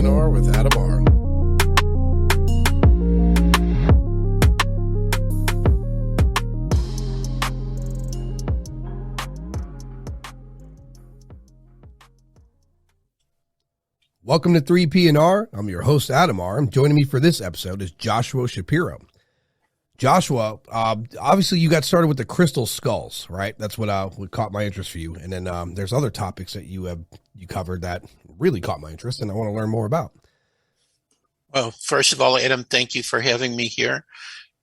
3PNR with Adam R. Welcome to 3PNR. I'm your host, Adam R. Joining me for this episode is Joshua Shapiro. Joshua, obviously you got started with the crystal skulls, right? That's what caught my interest for you. And then there's other topics that you covered that really caught my interest and I want to learn more about. Well, first of all, Adam, thank you for having me here.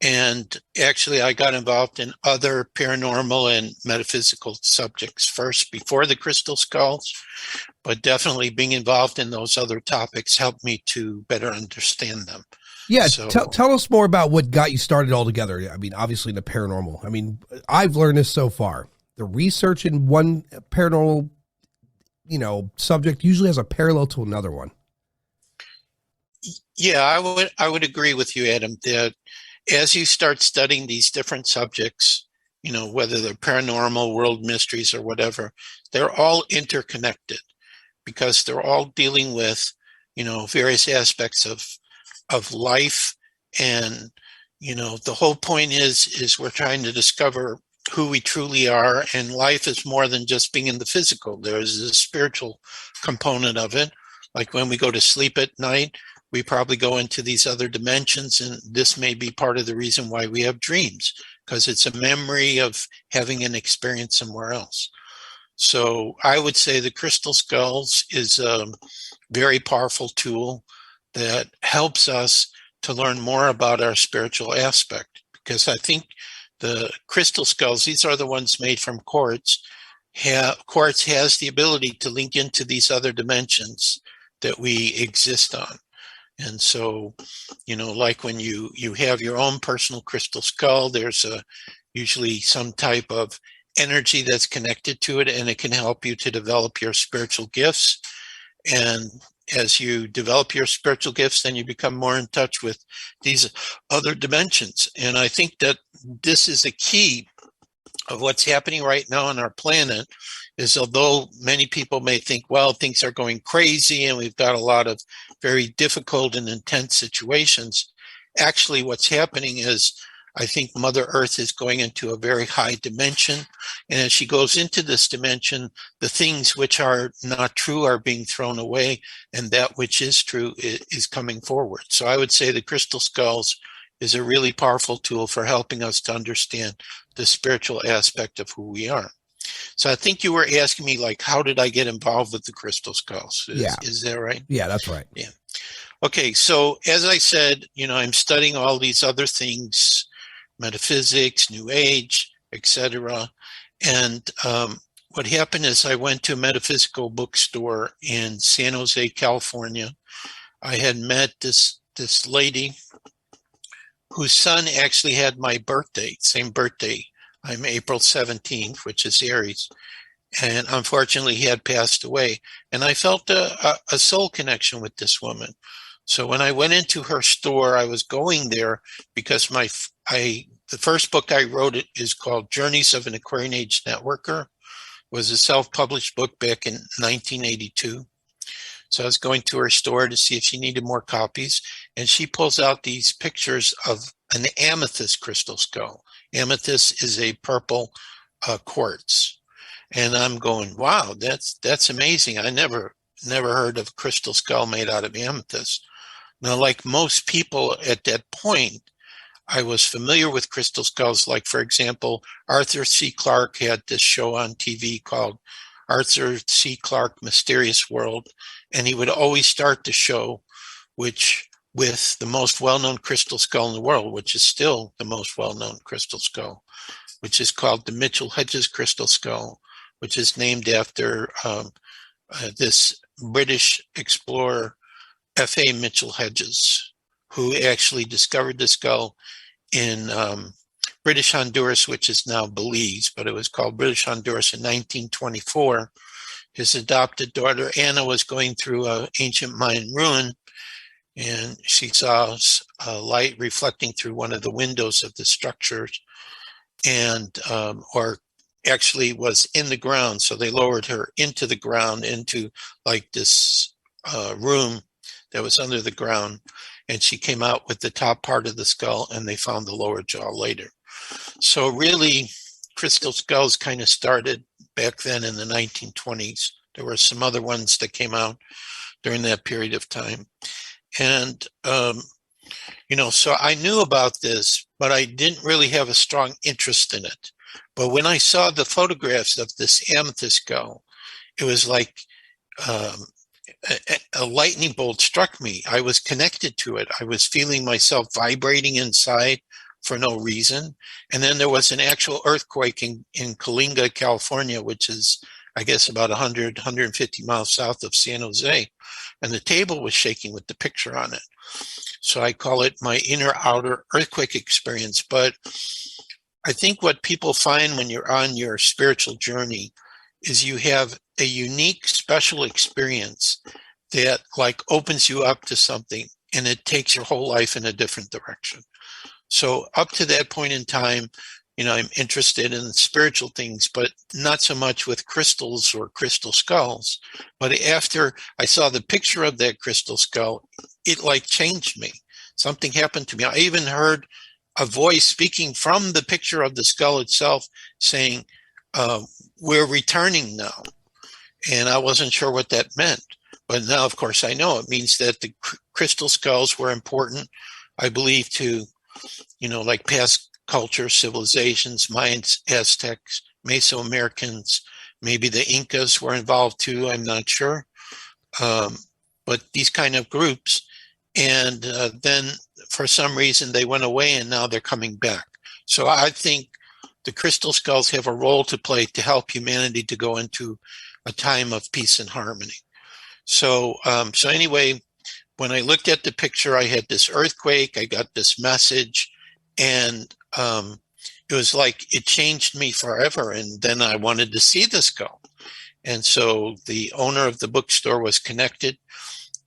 And actually, I got involved in other paranormal and metaphysical subjects first before the crystal skulls, but definitely being involved in those other topics helped me to better understand them. Yeah, so, tell us more about what got you started altogether. I mean, obviously the paranormal. I mean, I've learned this so far. The research in one paranormal, subject usually has a parallel to another one. Yeah, I would agree with you, Adam, that as you start studying these different subjects, whether they're paranormal, world mysteries, or whatever, they're all interconnected because they're all dealing with, various aspects of life. And, the whole point is we're trying to discover who we truly are. And life is more than just being in the physical. There's a spiritual component of it. Like when we go to sleep at night, we probably go into these other dimensions, and this may be part of the reason why we have dreams, because it's a memory of having an experience somewhere else. So I would say the crystal skulls is a very powerful tool that helps us to learn more about our spiritual aspect, because I think the crystal skulls, these are the ones made from quartz. Quartz has the ability to link into these other dimensions that we exist on. And so, like when you have your own personal crystal skull, there's usually some type of energy that's connected to it, and it can help you to develop your spiritual gifts. And as you develop your spiritual gifts, then you become more in touch with these other dimensions. And I think that this is the key of what's happening right now on our planet, is although many people may think, well, things are going crazy and we've got a lot of very difficult and intense situations, actually what's happening is I think Mother Earth is going into a very high dimension. And as she goes into this dimension, the things which are not true are being thrown away, and that which is true is coming forward. So I would say the crystal skulls is a really powerful tool for helping us to understand the spiritual aspect of who we are. So I think you were asking me, like, how did I get involved with the crystal skulls? Is that right? Yeah, that's right. Yeah. Okay. So as I said, I'm studying all these other things, metaphysics, New Age, etc. And what happened is I went to a metaphysical bookstore in San Jose, California. I had met this lady whose son actually had my birthday, same birthday. I'm April 17th, which is Aries. And unfortunately, he had passed away. And I felt a soul connection with this woman. So when I went into her store, I was going there because the first book I wrote is called Journeys of an Aquarian Age Networker. It was a self-published book back in 1982. So I was going to her store to see if she needed more copies. And she pulls out these pictures of an amethyst crystal skull. Amethyst is a purple quartz. And I'm going, wow, that's amazing. I never heard of a crystal skull made out of amethyst. Now, like most people at that point, I was familiar with crystal skulls. Like, for example, Arthur C. Clarke had this show on TV called Arthur C. Clarke Mysterious World. And he would always start the show with the most well-known crystal skull in the world, which is still the most well-known crystal skull, which is called the Mitchell-Hedges crystal skull, which is named after this British explorer, F.A. Mitchell-Hedges, who actually discovered the skull in British Honduras, which is now Belize, but it was called British Honduras in 1924. His adopted daughter, Anna, was going through an ancient Mayan ruin, and she saw a light reflecting through one of the windows of the structures, and or actually was in the ground. So they lowered her into the ground, into like this room that was under the ground, and she came out with the top part of the skull, and they found the lower jaw later. So really, crystal skulls kind of started back then in the 1920s. There were some other ones that came out during that period of time. And, so I knew about this, but I didn't really have a strong interest in it. But when I saw the photographs of this amethyst skull, it was like a lightning bolt struck me. I was connected to it. I was feeling myself vibrating inside for no reason. And then there was an actual earthquake in Kalinga, California, which is, I guess, about 100, 150 miles south of San Jose. And the table was shaking with the picture on it. So I call it my inner outer earthquake experience. But I think what people find when you're on your spiritual journey is you have a unique, special experience that like opens you up to something, and it takes your whole life in a different direction. So up to that point in time, I'm interested in spiritual things, but not so much with crystals or crystal skulls. But after I saw the picture of that crystal skull, it like changed me. Something happened to me. I even heard a voice speaking from the picture of the skull itself saying, we're returning now. And I wasn't sure what that meant. But now, of course, I know it means that the crystal skulls were important, I believe, to, like past culture, civilizations, Mayans, Aztecs, Mesoamericans, maybe the Incas were involved too, I'm not sure. But these kind of groups. And then for some reason they went away, and now they're coming back. So I think the crystal skulls have a role to play to help humanity to go into a time of peace and harmony. So anyway, when I looked at the picture, I had this earthquake, I got this message, and it was like it changed me forever. And then I wanted to see the skull. And so the owner of the bookstore was connected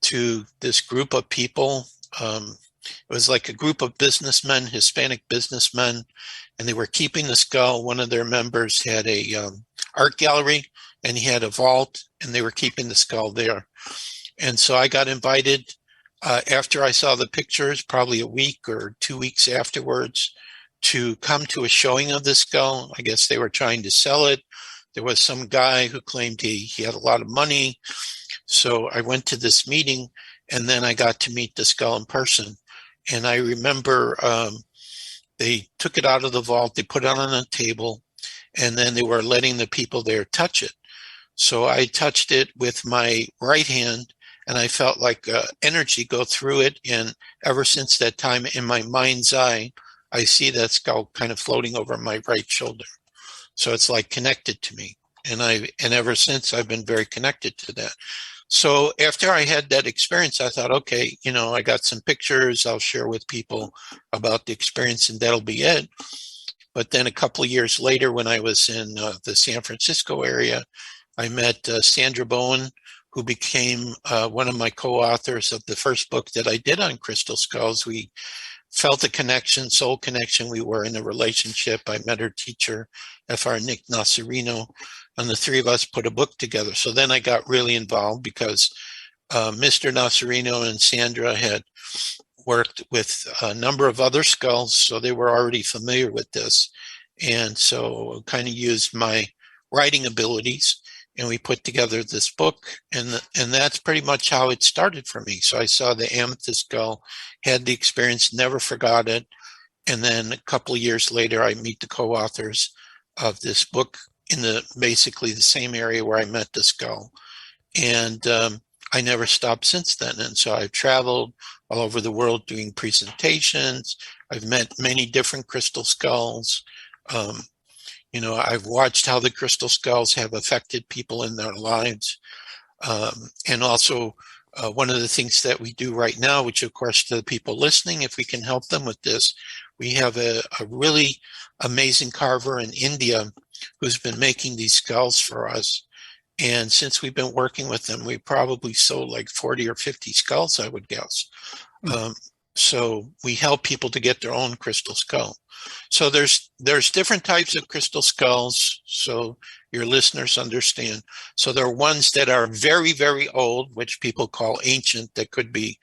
to this group of people. It was like a group of businessmen, Hispanic businessmen, and they were keeping the skull. One of their members had a art gallery, and he had a vault, and they were keeping the skull there. And so I got invited after I saw the pictures, probably a week or 2 weeks afterwards, to come to a showing of the skull. I guess they were trying to sell it. There was some guy who claimed he had a lot of money. So I went to this meeting, and then I got to meet the skull in person. And I remember they took it out of the vault, they put it on a table, and then they were letting the people there touch it. So I touched it with my right hand, and I felt like energy go through it. And ever since that time, in my mind's eye, I see that skull kind of floating over my right shoulder. So it's like connected to me. And ever since, I've been very connected to that. So after I had that experience, I thought, okay, I got some pictures I'll share with people about the experience, and that'll be it. But then a couple of years later, when I was in the San Francisco area, I met Sandra Bowen, who became one of my co-authors of the first book that I did on crystal skulls. We felt a connection, soul connection. We were in a relationship. I met her teacher, Fr. Nick Nasarino, and the three of us put a book together. So then I got really involved because Mr. Nasarino and Sandra had worked with a number of other skulls, so they were already familiar with this. And so kind of used my writing abilities, and we put together this book, and that's pretty much how it started for me. So I saw the amethyst skull, had the experience, never forgot it, and then a couple of years later, I meet the co-authors of this book in basically the same area where I met the skull, and I never stopped since then. And so I've traveled all over the world doing presentations. I've met many different crystal skulls. I've watched how the crystal skulls have affected people in their lives. And also one of the things that we do right now, which of course to the people listening, if we can help them with this, we have a really amazing carver in India who's been making these skulls for us. And since we've been working with them, we probably sold like 40 or 50 skulls, I would guess. So we help people to get their own crystal skull. So there's different types of crystal skulls, so your listeners understand. So there are ones that are very, very old, which people call ancient, that could be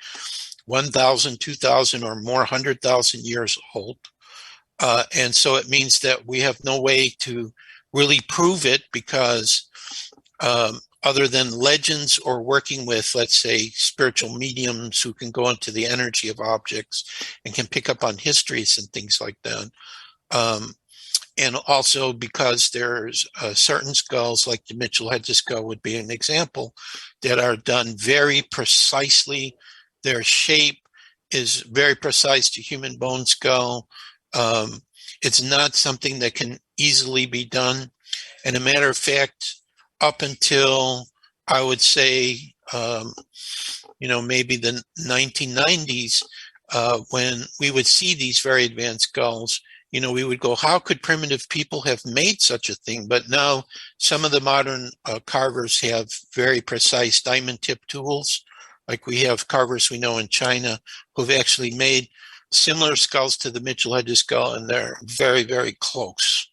1,000, 2,000, or more 100,000 years old. And so it means that we have no way to really prove it because other than legends or working with, let's say, spiritual mediums who can go into the energy of objects and can pick up on histories and things like that. And also because there's certain skulls, like the Mitchell-Hedges skull would be an example, that are done very precisely. Their shape is very precise to human bone skull. It's not something that can easily be done. And a matter of fact, up until I would say, maybe the 1990s, when we would see these very advanced skulls, we would go, how could primitive people have made such a thing? But now some of the modern carvers have very precise diamond tip tools. Like we have carvers we know in China who've actually made similar skulls to the Mitchell-Hedges skull, and they're very, very close.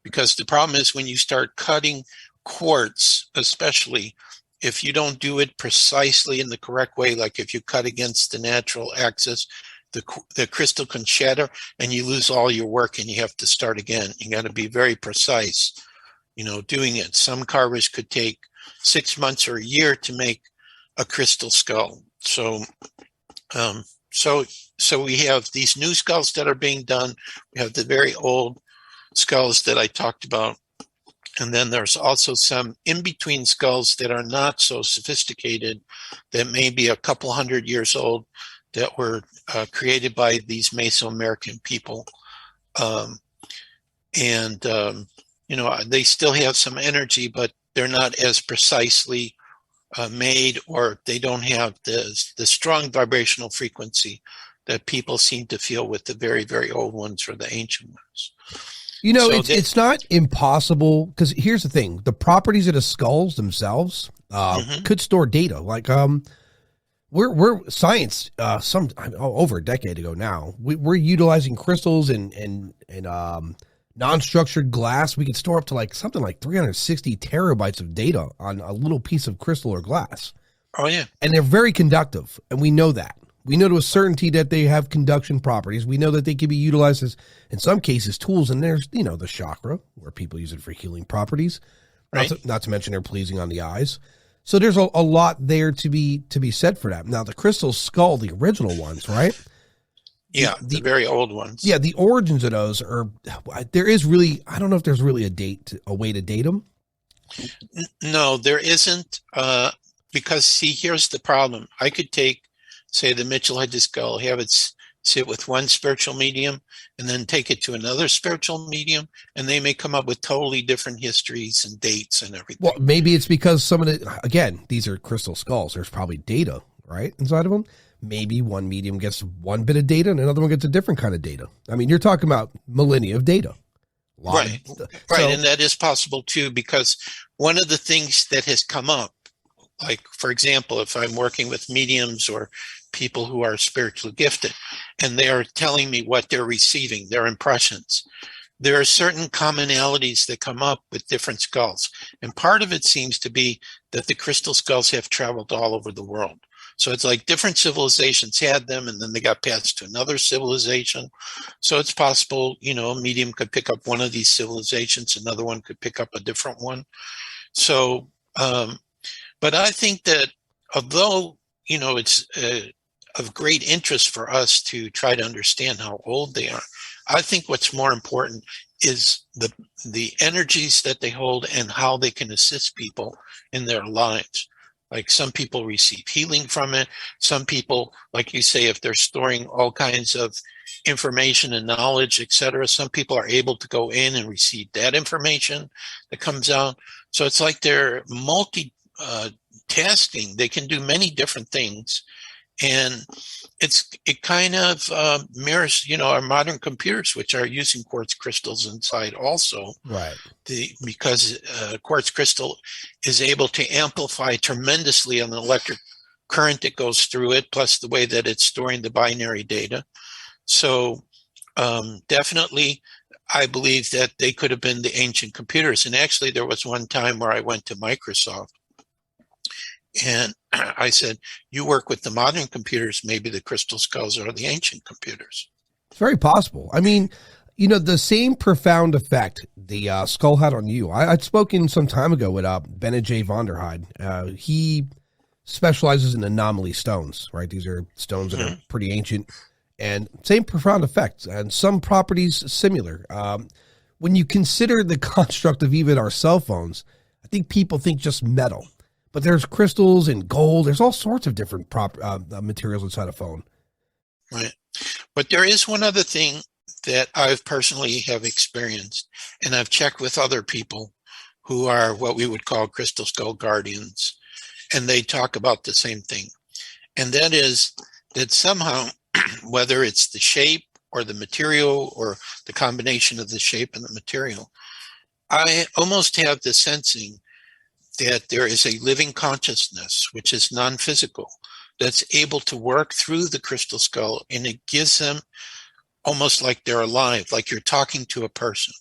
Because the problem is when you start cutting quartz, especially if you don't do it precisely in the correct way, like if you cut against the natural axis, the crystal can shatter and you lose all your work and you have to start again. You got to be very precise, doing it. Some carvers could take 6 months or a year to make a crystal skull. So we have these new skulls that are being done. We have the very old skulls that I talked about. And then there's also some in-between skulls that are not so sophisticated, that may be a couple hundred years old, that were created by these Mesoamerican people. They still have some energy, but they're not as precisely made, or they don't have the strong vibrational frequency that people seem to feel with the very, very old ones or the ancient ones. It's not impossible, because here's the thing: the properties of the skulls themselves could store data. Like we're science over a decade ago now. We're utilizing crystals and non-structured glass. We could store up to like something like 360 terabytes of data on a little piece of crystal or glass. Oh yeah, and they're very conductive, and we know that. We know to a certainty that they have conduction properties. We know that they can be utilized as, in some cases, tools. And there's, the chakra, where people use it for healing properties. Right. Not to mention they're pleasing on the eyes. So there's a lot there to be said for that. Now, the crystal skull, the original ones, right? Yeah, the very old ones. Yeah, the origins of those are, there is really, I don't know if there's really a way to date them. No, there isn't. Because, see, here's the problem. I could take, say, the Mitchell-Hedges skull, have it sit with one spiritual medium, and then take it to another spiritual medium, and they may come up with totally different histories and dates and everything. Well, maybe it's because some of again, these are crystal skulls. There's probably data, right, inside of them. Maybe one medium gets one bit of data and another one gets a different kind of data. I mean, you're talking about millennia of data. Right. And that is possible, too, because one of the things that has come up, like, for example, if I'm working with mediums or people who are spiritually gifted, and they are telling me what they're receiving, their impressions, there are certain commonalities that come up with different skulls. And part of it seems to be that the crystal skulls have traveled all over the world. So it's like different civilizations had them, and then they got passed to another civilization. So it's possible, a medium could pick up one of these civilizations, another one could pick up a different one. So, but I think that although, it's of great interest for us to try to understand how old they are, I think what's more important is the energies that they hold and how they can assist people in their lives. Like some people receive healing from it. Some people, like you say, if they're storing all kinds of information and knowledge, etc., some people are able to go in and receive that information that comes out. So it's like they're multi-tasking. They can do many different things. And it kind of mirrors, our modern computers, which are using quartz crystals inside also. Right. Because quartz crystal is able to amplify tremendously on an electric current that goes through it, plus the way that it's storing the binary data. So definitely, I believe that they could have been the ancient computers. And actually, there was one time where I went to Microsoft and I said, you work with the modern computers, maybe the crystal skulls are the ancient computers. It's very possible. I mean, you know, the same profound effect the skull had on you. I'd spoken some time ago with Bennett J. Vonderheide. He specializes in anomaly stones, right? These are stones that are pretty ancient and same profound effects and some properties similar. When you consider the construct of even our cell phones, I think people think just metal, but there's crystals and gold. There's all sorts of different materials inside a phone. Right. But there is one other thing that I've personally have experienced, and I've checked with other people who are what we would call crystal skull guardians, and they talk about the same thing. And that is that somehow, whether it's the shape or the material or the combination of the shape and the material, I almost have the sensing that there is a living consciousness, which is non-physical, that's able to work through the crystal skull, and it gives them almost like they're alive, like you're talking to a person.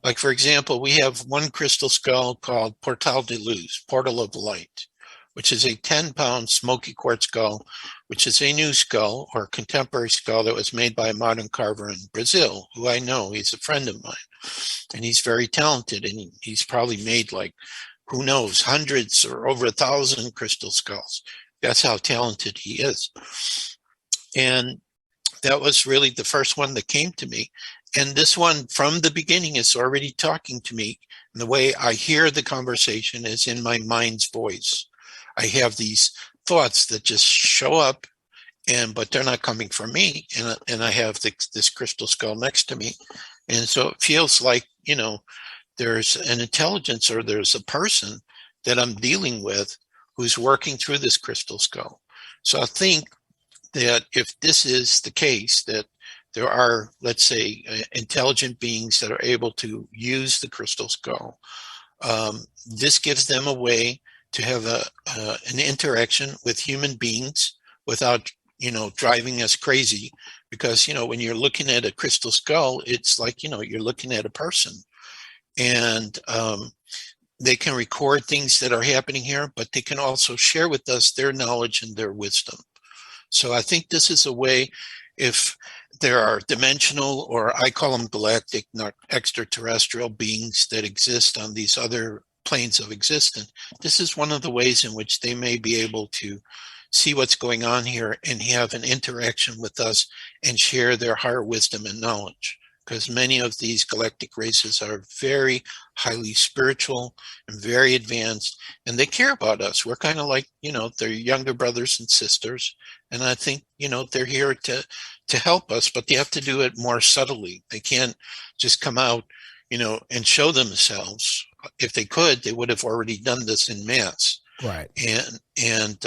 Like, for example, we have one crystal skull called Portal de Luz, Portal of Light, which is a 10-pound smoky quartz skull, which is a new skull or contemporary skull that was made by a modern carver in Brazil, who I know. He's a friend of mine, and he's very talented, and he's probably made, like, who knows, hundreds or over 1,000 crystal skulls. That's how talented he is. And that was really the first one that came to me. And this one from the beginning is already talking to me. And the way I hear the conversation is in my mind's voice. I have these thoughts that just show up, but they're not coming from me. And I have this crystal skull next to me. And so it feels like, you know, there's an intelligence or there's a person that I'm dealing with who's working through this crystal skull. So I think that if this is the case, that there are, let's say, intelligent beings that are able to use the crystal skull, this gives them a way to have an interaction with human beings without, you know, driving us crazy. Because, you know, when you're looking at a crystal skull, it's like, you know, you're looking at a person. And they can record things that are happening here, but they can also share with us their knowledge and their wisdom. So I think this is a way, if there are dimensional, or I call them galactic, not extraterrestrial beings that exist on these other planes of existence, this is one of the ways in which they may be able to see what's going on here and have an interaction with us and share their higher wisdom and knowledge. Because many of these galactic races are very highly spiritual and very advanced, and they care about us. We're kind of like, you know, they're younger brothers and sisters, and I think, you know, they're here to help us, but they have to do it more subtly. They can't just come out, you know, and show themselves. If they could, they would have already done this in mass. Right. And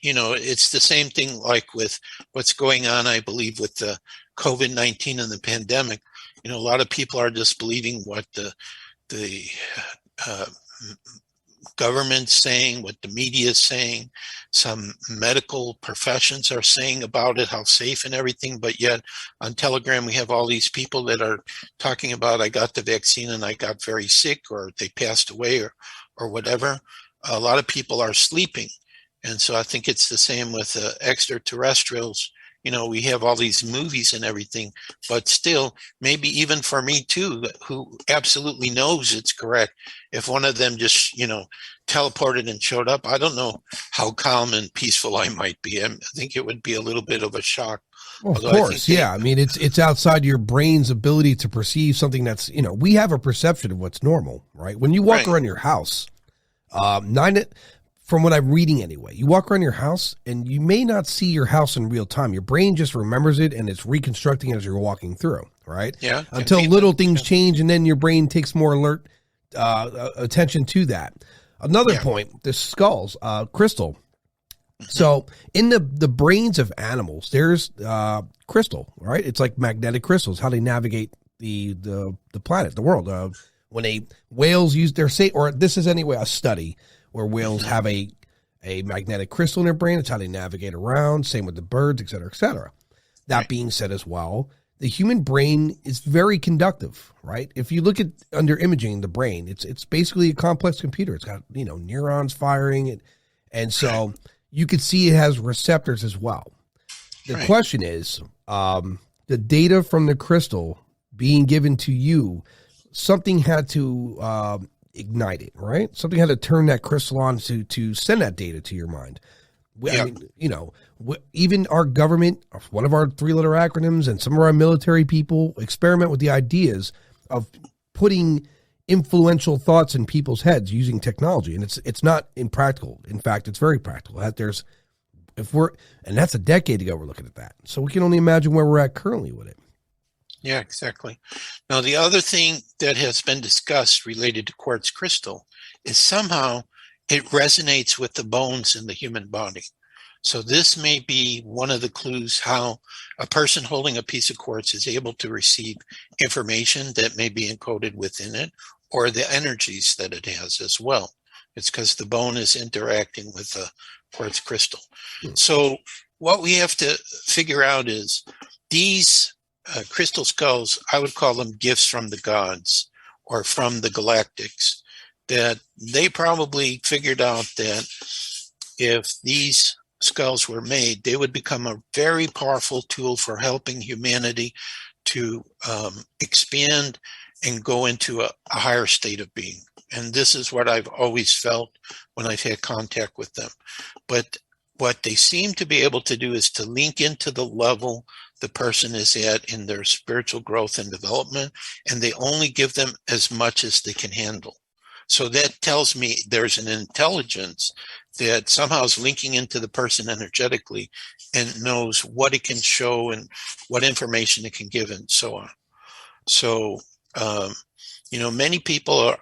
you know, it's the same thing like with what's going on, I believe, with the COVID-19 and the pandemic. You know, a lot of people are just believing what the government's saying, what the media is saying, some medical professions are saying about it, how safe and everything. But yet on Telegram, we have all these people that are talking about, I got the vaccine and I got very sick, or they passed away, or whatever. A lot of people are sleeping. And so I think it's the same with extraterrestrials. You know, we have all these movies and everything, but still, maybe even for me too, who absolutely knows it's correct, if one of them just, you know, teleported and showed up, I don't know how calm and peaceful I might be. I think it would be a little bit of a shock. Well, of course, yeah. I mean, it's outside your brain's ability to perceive something that's, you know, we have a perception of what's normal, right? When you walk around your house, from what I'm reading anyway, you walk around your house and you may not see your house in real time. Your brain just remembers it and it's reconstructing as you're walking through, right? Yeah. Until little things change, and then your brain takes more alert attention to that. Another point, the skulls, crystal. So in the brains of animals, there's crystal, right? It's like magnetic crystals, how they navigate the planet, the world. When whales use their or this is anyway a study where whales have a a magnetic crystal in their brain. It's how they navigate around. Same with the birds, et cetera, et cetera. That being said as well, the human brain is very conductive, right? If you look at under imaging the brain, it's basically a complex computer. It's got, neurons firing, and so you could see it has receptors as well. The question is, the data from the crystal being given to you, something had to ignite it, right? Something had to turn that crystal on to send that data to your mind. I mean, even our government, one of our 3-letter acronyms, and some of our military people experiment with the ideas of putting influential thoughts in people's heads using technology, and it's not impractical. In fact, it's very practical. And that's a decade ago we're looking at that. So we can only imagine where we're at currently with it. Yeah, exactly. Now, the other thing that has been discussed related to quartz crystal is somehow it resonates with the bones in the human body. So this may be one of the clues how a person holding a piece of quartz is able to receive information that may be encoded within it, or the energies that it has as well. It's because the bone is interacting with the quartz crystal. So what we have to figure out is these crystal skulls, I would call them gifts from the gods or from the galactics, that they probably figured out that if these skulls were made, they would become a very powerful tool for helping humanity to expand and go into a higher state of being. And this is what I've always felt when I've had contact with them. But what they seem to be able to do is to link into the level the person is at in their spiritual growth and development, and they only give them as much as they can handle. So that tells me there's an intelligence that somehow is linking into the person energetically and knows what it can show and what information it can give and so on. So, many people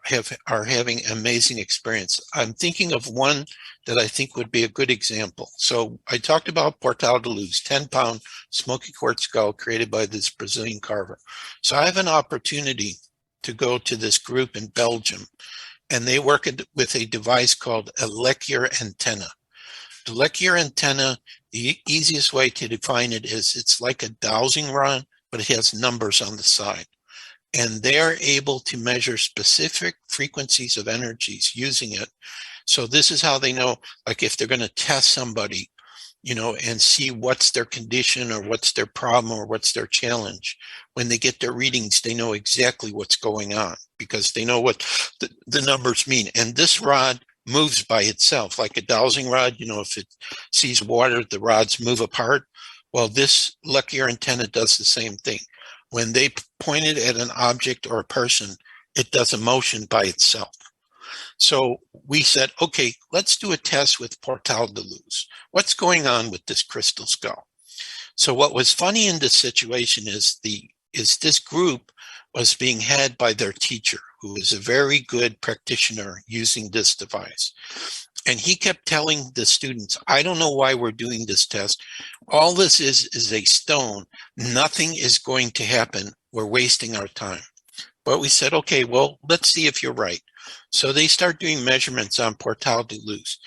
are having amazing experience. I'm thinking of one that I think would be a good example. So I talked about Portal de Luz, 10-pound smoky quartz skull created by this Brazilian carver. So I have an opportunity to go to this group in Belgium, and they work with a device called a Lecuyer antenna. The Lecuyer antenna, the easiest way to define it is it's like a dowsing rod, but it has numbers on the side. And they're able to measure specific frequencies of energies using it. So this is how they know, like if they're going to test somebody, and see what's their condition or what's their problem or what's their challenge. When they get their readings, they know exactly what's going on because they know what the numbers mean. And this rod moves by itself, like a dowsing rod. If it sees water, the rods move apart. Well, this Lecuyer antenna does the same thing. When they point it at an object or a person, it does a motion by itself. So we said, okay, let's do a test with Portal de Luz. What's going on with this crystal skull? So what was funny in this situation is this group was being had by their teacher, who is a very good practitioner using this device. And he kept telling the students, I don't know why we're doing this test. All this is a stone. Nothing is going to happen. We're wasting our time. But we said, okay, well, let's see if you're right. So they start doing measurements on Portal de Luz.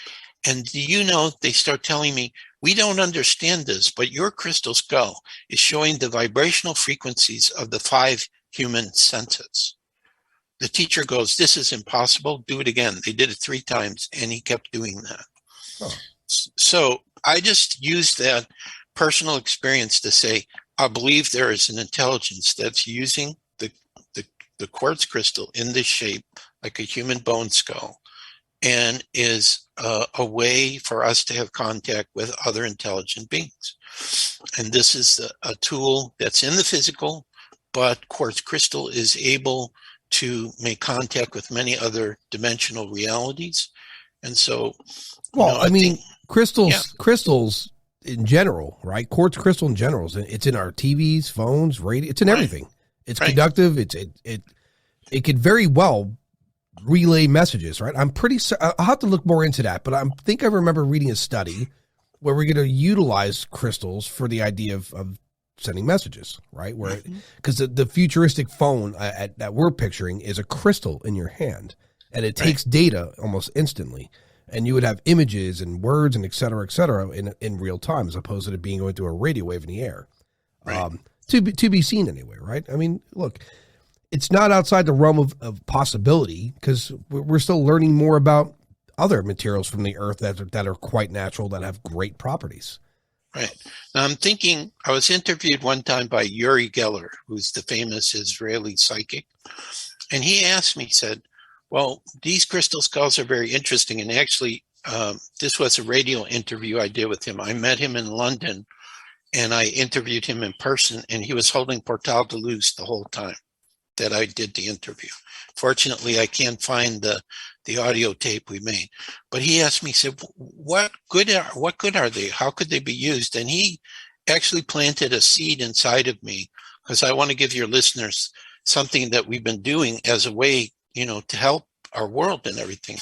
And they start telling me, we don't understand this, but your crystal skull is showing the vibrational frequencies of the 5 human senses. The teacher goes, this is impossible. Do it again. They did it 3 times, and he kept doing that. Oh. So I just used that personal experience to say, I believe there is an intelligence that's using the quartz crystal in this shape, like a human bone skull, and is a way for us to have contact with other intelligent beings. And this is a tool that's in the physical, but quartz crystal is able to make contact with many other dimensional realities. And so, crystals in general, right? Quartz crystal in general, it's in our TVs, phones, radio, it's in everything. It's conductive. It could very well relay messages, right? I'm pretty I'll have to look more into that, but I think I remember reading a study where we're going to utilize crystals for the idea of sending messages, right? Where because the futuristic phone that we're picturing is a crystal in your hand, and it takes data almost instantly. and you would have images and words and et cetera, in real time, as opposed to it being going through a radio wave in the air. Right. To be seen anyway, right? I mean, look, it's not outside the realm of possibility, because we're still learning more about other materials from the earth that are quite natural, that have great properties. Right. Now I'm thinking, I was interviewed one time by Uri Geller, who's the famous Israeli psychic. And he asked me, he said, well, these crystal skulls are very interesting. And actually, this was a radio interview I did with him. I met him in London, and I interviewed him in person, and he was holding Portal de Luz the whole time that I did the interview. Fortunately, I can't find the audio tape we made. But he asked me, he said, what good are they? How could they be used? And he actually planted a seed inside of me, because I want to give your listeners something that we've been doing as a way, to help our world and everything.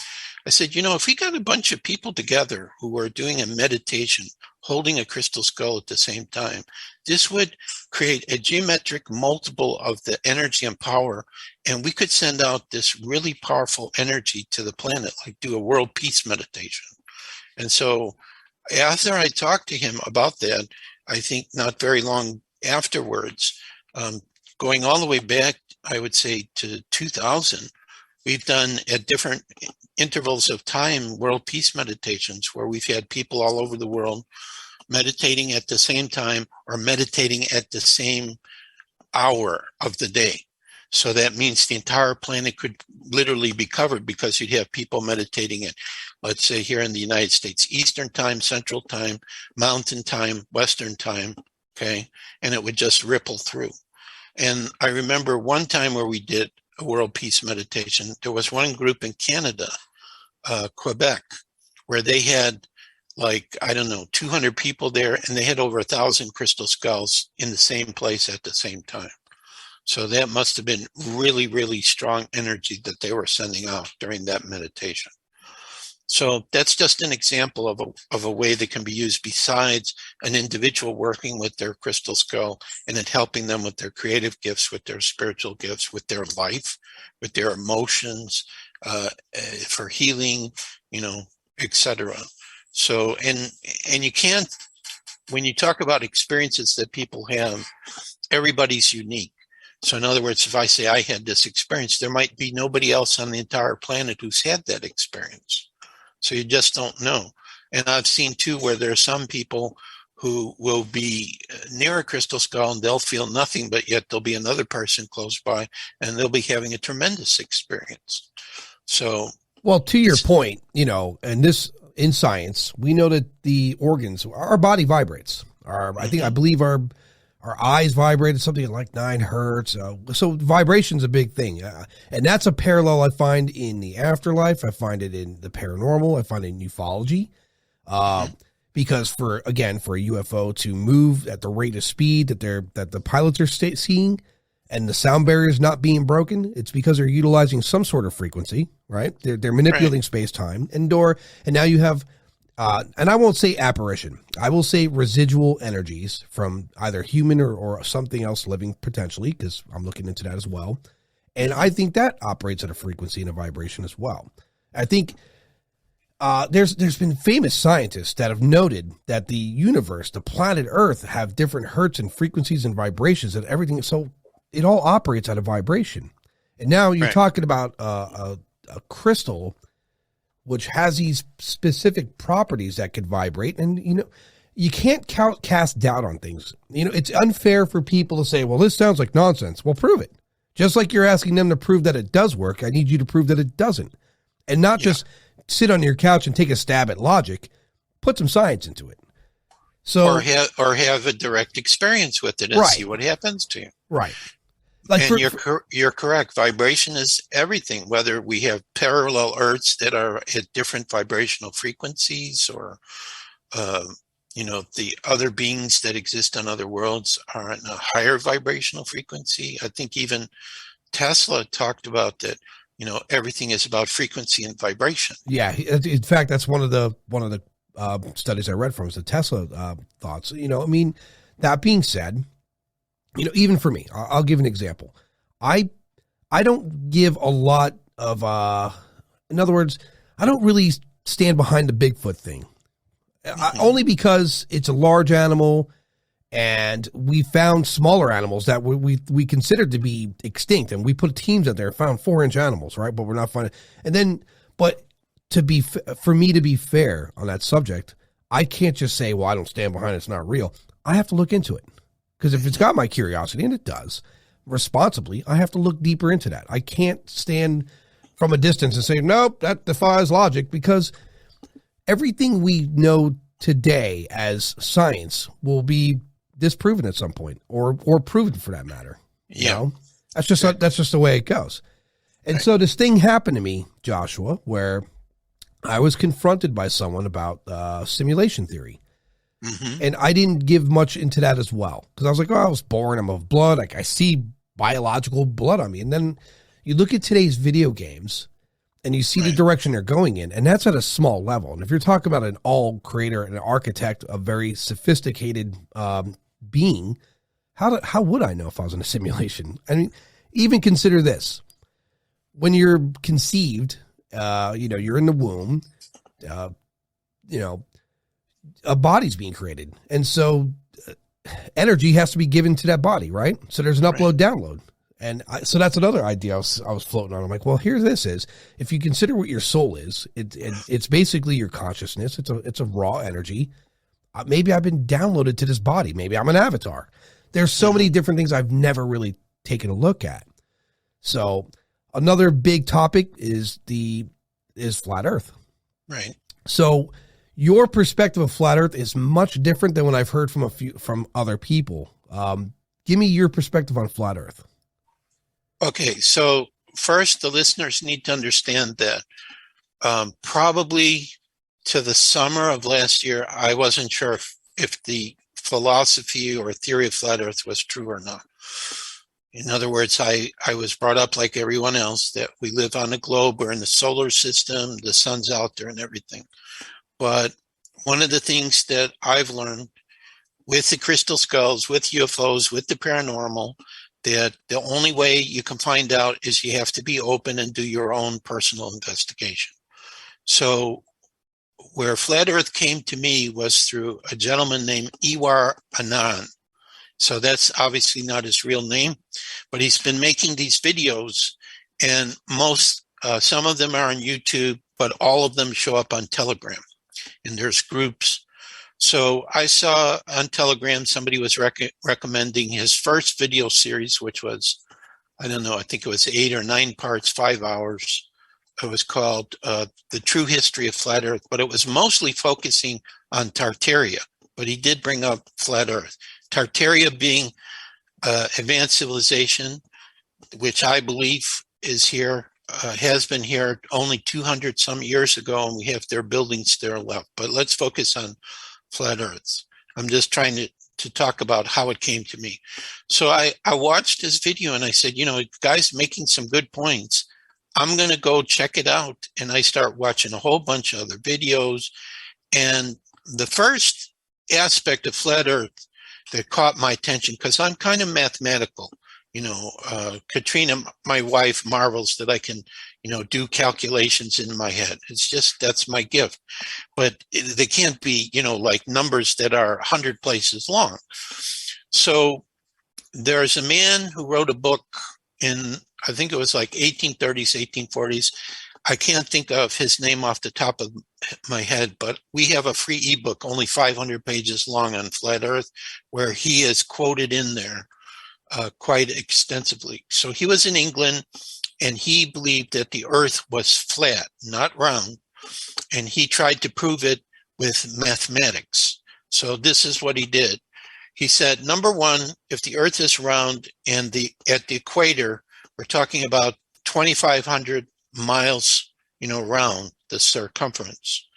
I said, if we got a bunch of people together who are doing a meditation, holding a crystal skull at the same time, this would create a geometric multiple of the energy and power, and we could send out this really powerful energy to the planet, like do a world peace meditation. And so after I talked to him about that, I think not very long afterwards, going all the way back, I would say to 2000, we've done at different intervals of time world peace meditations, where we've had people all over the world meditating at the same time, or meditating at the same hour of the day. So that means the entire planet could literally be covered, because you'd have people meditating at, let's say here in the United States, Eastern time, Central time, Mountain time, Western time, okay? And it would just ripple through. And I remember one time where we did a world peace meditation, there was one group in Canada, Quebec, where they had 200 people there, and they had over 1,000 crystal skulls in the same place at the same time. So that must have been really, really strong energy that they were sending out during that meditation. So that's just an example of a way that can be used besides an individual working with their crystal skull and it helping them with their creative gifts, with their spiritual gifts, with their life, with their emotions, for healing, etc. So, and you can't, when you talk about experiences that people have, everybody's unique. So in other words, if I say I had this experience, there might be nobody else on the entire planet who's had that experience. So you just don't know. And I've seen too, where there are some people who will be near a crystal skull and they'll feel nothing, but yet there'll be another person close by and they'll be having a tremendous experience. So, well, to your point, and this in science, we know that the organs, our body vibrates. I believe our eyes vibrate at something like 9 hertz. So vibration's a big thing. And that's a parallel I find in the afterlife. I find it in the paranormal. I find it in ufology. Because for a UFO to move at the rate of speed that the pilots are seeing, and the sound barrier is not being broken, it's because they're utilizing some sort of frequency, right? They're manipulating space-time. And now you have, and I won't say apparition, I will say residual energies from either human or something else living potentially, because I'm looking into that as well. And I think that operates at a frequency and a vibration as well. I think there's been famous scientists that have noted that the universe, the planet Earth, have different hertz and frequencies and vibrations and everything. So it all operates at a vibration. And now you're talking about a crystal which has these specific properties that could vibrate. And, you can't cast doubt on things. It's unfair for people to say, well, this sounds like nonsense. Well, prove it. Just like you're asking them to prove that it does work, I need you to prove that it doesn't. And not just sit on your couch and take a stab at logic. Put some science into it. So, or have a direct experience with it and see what happens to you. Right. And you're correct. Vibration is everything, whether we have parallel Earths that are at different vibrational frequencies, or, the other beings that exist on other worlds are in a higher vibrational frequency. I think even Tesla talked about that, everything is about frequency and vibration. Yeah. In fact, that's one of the studies I read from is the Tesla thoughts. That being said, even for me, I'll give an example. I don't give a lot of, in other words, I don't really stand behind the Bigfoot thing. Only because it's a large animal, and we found smaller animals that we considered to be extinct, and we put teams out there and found 4-inch animals, right? But we're not finding. And then, but for me to be fair on that subject, I can't just say, well, I don't stand behind it, it's not real. I have to look into it, because if it's got my curiosity, and it does, responsibly, I have to look deeper into that. I can't stand from a distance and say, nope, that defies logic, because everything we know today as science will be disproven at some point, or proven for that matter. You know? That's just the way it goes. And so this thing happened to me, Joshua, where I was confronted by someone about simulation theory. And I didn't give much into that as well, because I was like, oh, I was born, I'm of blood. Like, I see biological blood on me. And then you look at today's video games and you see the direction they're going in, and that's at a small level. And if you're talking about an all creator, an architect, a very sophisticated being, how would I know if I was in a simulation? I mean, even consider this. When you're conceived, you're in the womb, a body's being created. And so energy has to be given to that body, right? So there's an upload, download. And so that's another idea I was floating on. I'm like, well, here this is. If you consider what your soul is, it's basically your consciousness. It's a raw energy. Maybe I've been downloaded to this body. Maybe I'm an avatar. There's so many different things I've never really taken a look at. So another big topic is flat Earth. Right. So your perspective of flat Earth is much different than what I've heard from other people. Give me your perspective on flat Earth. Okay, so first, the listeners need to understand that probably to the summer of last year, I wasn't sure if the philosophy or theory of flat Earth was true or not. In other words, I was brought up like everyone else that we live on a globe, we're in the solar system, the sun's out there and everything. But one of the things that I've learned with the crystal skulls, with UFOs, with the paranormal, that the only way you can find out is you have to be open and do your own personal investigation. So where flat Earth came to me was through a gentleman named Iwar Anand. So that's obviously not his real name, but he's been making these videos, and some of them are on YouTube, but all of them show up on Telegram, and there's groups. So I saw on Telegram somebody was recommending his first video series, which was, I don't know, I think it was 8 or 9 parts, 5 hours. It was called The True History of Flat Earth, but it was mostly focusing on Tartaria. But he did bring up flat Earth. Tartaria being advanced civilization, which I believe is here, has been here only 200 some years ago, and we have their buildings there left. But let's focus on flat Earth. I'm just trying to talk about how it came to me. So I watched his video and I said, guy's making some good points. I'm going to go check it out. And I start watching a whole bunch of other videos. And the first aspect of flat Earth that caught my attention, because I'm kind of mathematical, Katrina, my wife, marvels that I can, do calculations in my head. It's just, that's my gift. But they can't be, like numbers that are 100 places long. So there's a man who wrote a book in, I think it was like 1830s, 1840s. I can't think of his name off the top of my head, but we have a free ebook, only 500 pages long, on flat Earth, where he is quoted in there quite extensively. So he was in England, and he believed that the Earth was flat, not round, and he tried to prove it with mathematics. So this is what he did. He said, number one, if the Earth is round and at the equator, we're talking about 2,500 miles, round the circumference,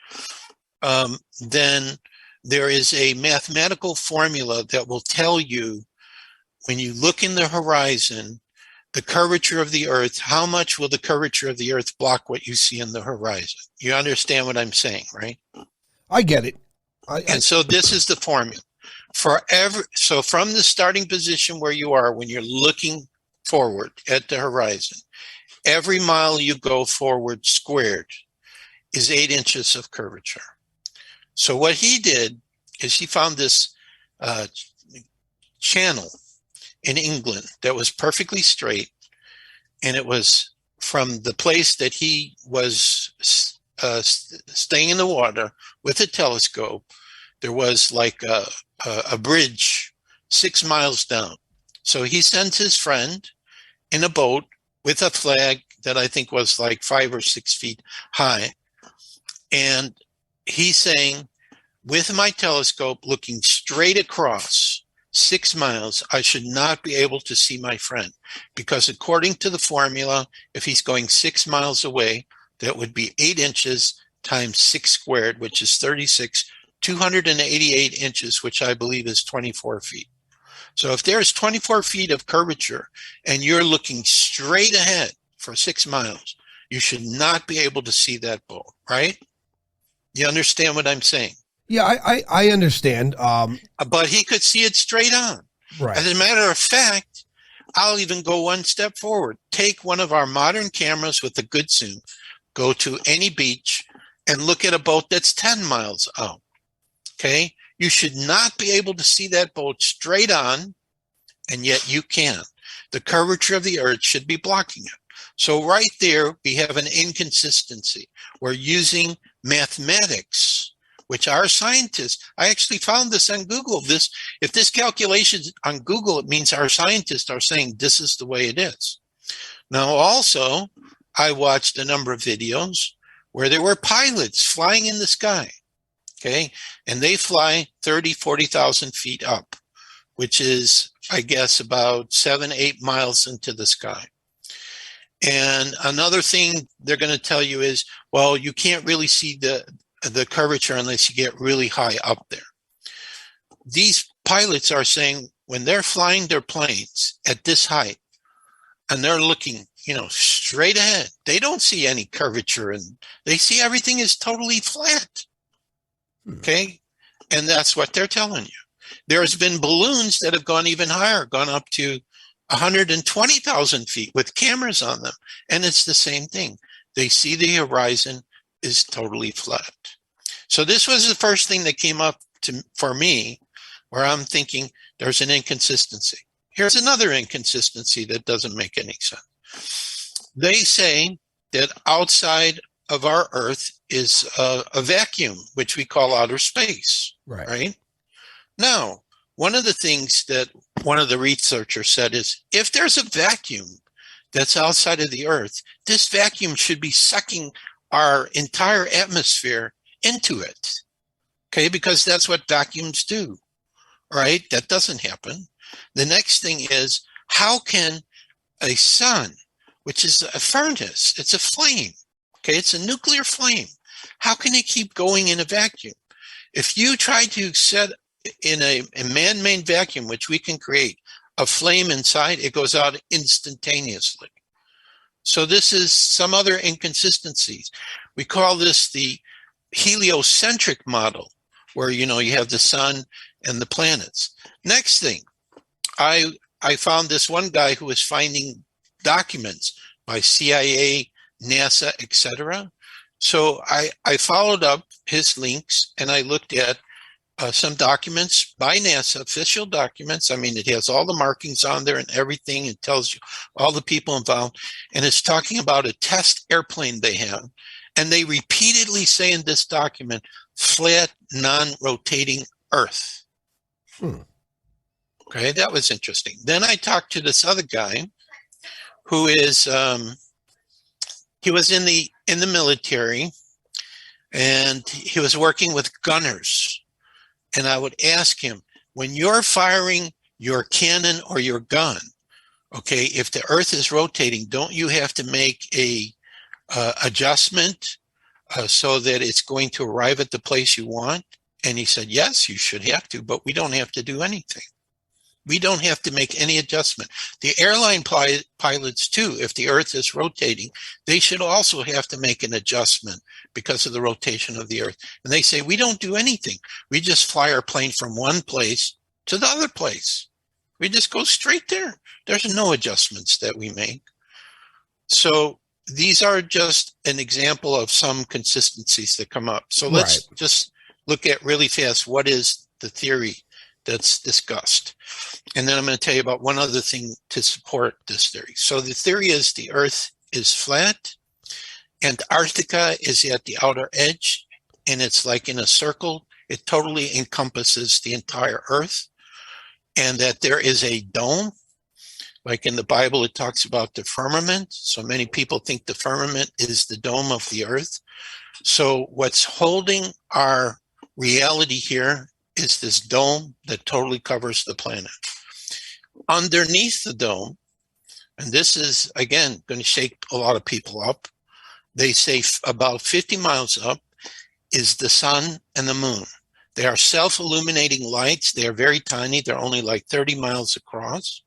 then there is a mathematical formula that will tell you, when you look in the horizon, the curvature of the Earth, how much will the curvature of the Earth block what you see in the horizon? You understand what I'm saying, right? I get it. And so this is the formula. So from the starting position where you are, when you're looking forward at the horizon, every mile you go forward squared is 8 inches of curvature. So what he did is he found this channel in England that was perfectly straight, and it was from the place that he was staying in the water with a telescope. There was like a bridge 6 miles down. So he sends his friend in a boat with a flag that I think was like 5 or 6 feet high. And he's saying, with my telescope looking straight across 6 miles, I should not be able to see my friend, because according to the formula, if he's going 6 miles away, that would be 8 inches times 6 squared, which is 36, 288 inches, which I believe is 24 feet. So if there's 24 feet of curvature and you're looking straight ahead for 6 miles, you should not be able to see that boat, right? You understand what I'm saying? Yeah, I understand. But he could see it straight on. Right. As a matter of fact, I'll even go one step forward. Take one of our modern cameras with a good zoom, go to any beach, and look at a boat that's 10 miles out. Okay? You should not be able to see that boat straight on, and yet you can. The curvature of the earth should be blocking it. So right there, we have an inconsistency. We're using mathematics, which our scientists, I actually found this on Google. If this calculation is on Google, it means our scientists are saying this is the way it is. Now, also, I watched a number of videos where there were pilots flying in the sky, okay? And they fly 30, 40,000 feet up, which is, I guess, about 7, 8 miles into the sky. And another thing they're going to tell you is, well, you can't really see the curvature unless you get really high up there. These pilots are saying when they're flying their planes at this height and they're looking, straight ahead, they don't see any curvature and they see everything is totally flat. Okay. And that's what they're telling you. There's been balloons that have gone even higher, gone up to 120,000 feet with cameras on them. And it's the same thing. They see the horizon is totally flat. So this was the first thing that came up for me, where I'm thinking there's an inconsistency. Here's another inconsistency that doesn't make any sense. They say that outside of our Earth is a vacuum, which we call outer space, right? Now, one of the things that one of the researchers said is, if there's a vacuum that's outside of the Earth, this vacuum should be sucking our entire atmosphere into it, okay? Because that's what vacuums do, right? That doesn't happen. The next thing is, how can a sun, which is a furnace, it's a flame, okay? It's a nuclear flame. How can it keep going in a vacuum? If you try to set in a man-made vacuum, which we can create, a flame inside, it goes out instantaneously. So this is some other inconsistencies. We call this the heliocentric model, where, you have the sun and the planets. Next thing, I found this one guy who was finding documents by CIA, NASA, etc. So I followed up his links and I looked at some documents by NASA, official documents. I mean, it has all the markings on there and everything. It tells you all the people involved. And it's talking about a test airplane they have. And they repeatedly say in this document, flat, non-rotating Earth. Okay, that was interesting. Then I talked to this other guy who is, he was in the military, and he was working with gunners. And I would ask him, when you're firing your cannon or your gun, okay, if the Earth is rotating, don't you have to make a adjustment so that it's going to arrive at the place you want? And he said, yes, you should have to, but we don't have to do anything. We don't have to make any adjustment. The airline pilots too, if the Earth is rotating, they should also have to make an adjustment because of the rotation of the Earth. And they say, we don't do anything. We just fly our plane from one place to the other place. We just go straight there. There's no adjustments that we make. So these are just an example of some consistencies that come up. So Right. let's just look at really fast what is the theory that's discussed. And then I'm going to tell you about one other thing to support this theory. So the theory is the Earth is flat, Antarctica is at the outer edge, and it's like in a circle. It totally encompasses the entire Earth, and that there is a dome. Like in the Bible, it talks about the firmament. So many people think the firmament is the dome of the Earth. So what's holding our reality here is this dome that totally covers the planet. Underneath the dome, and this is, again, going to shake a lot of people up, they say about 50 miles up is the sun and the moon. They are self-illuminating lights. They are very tiny. They're only like 30 miles across.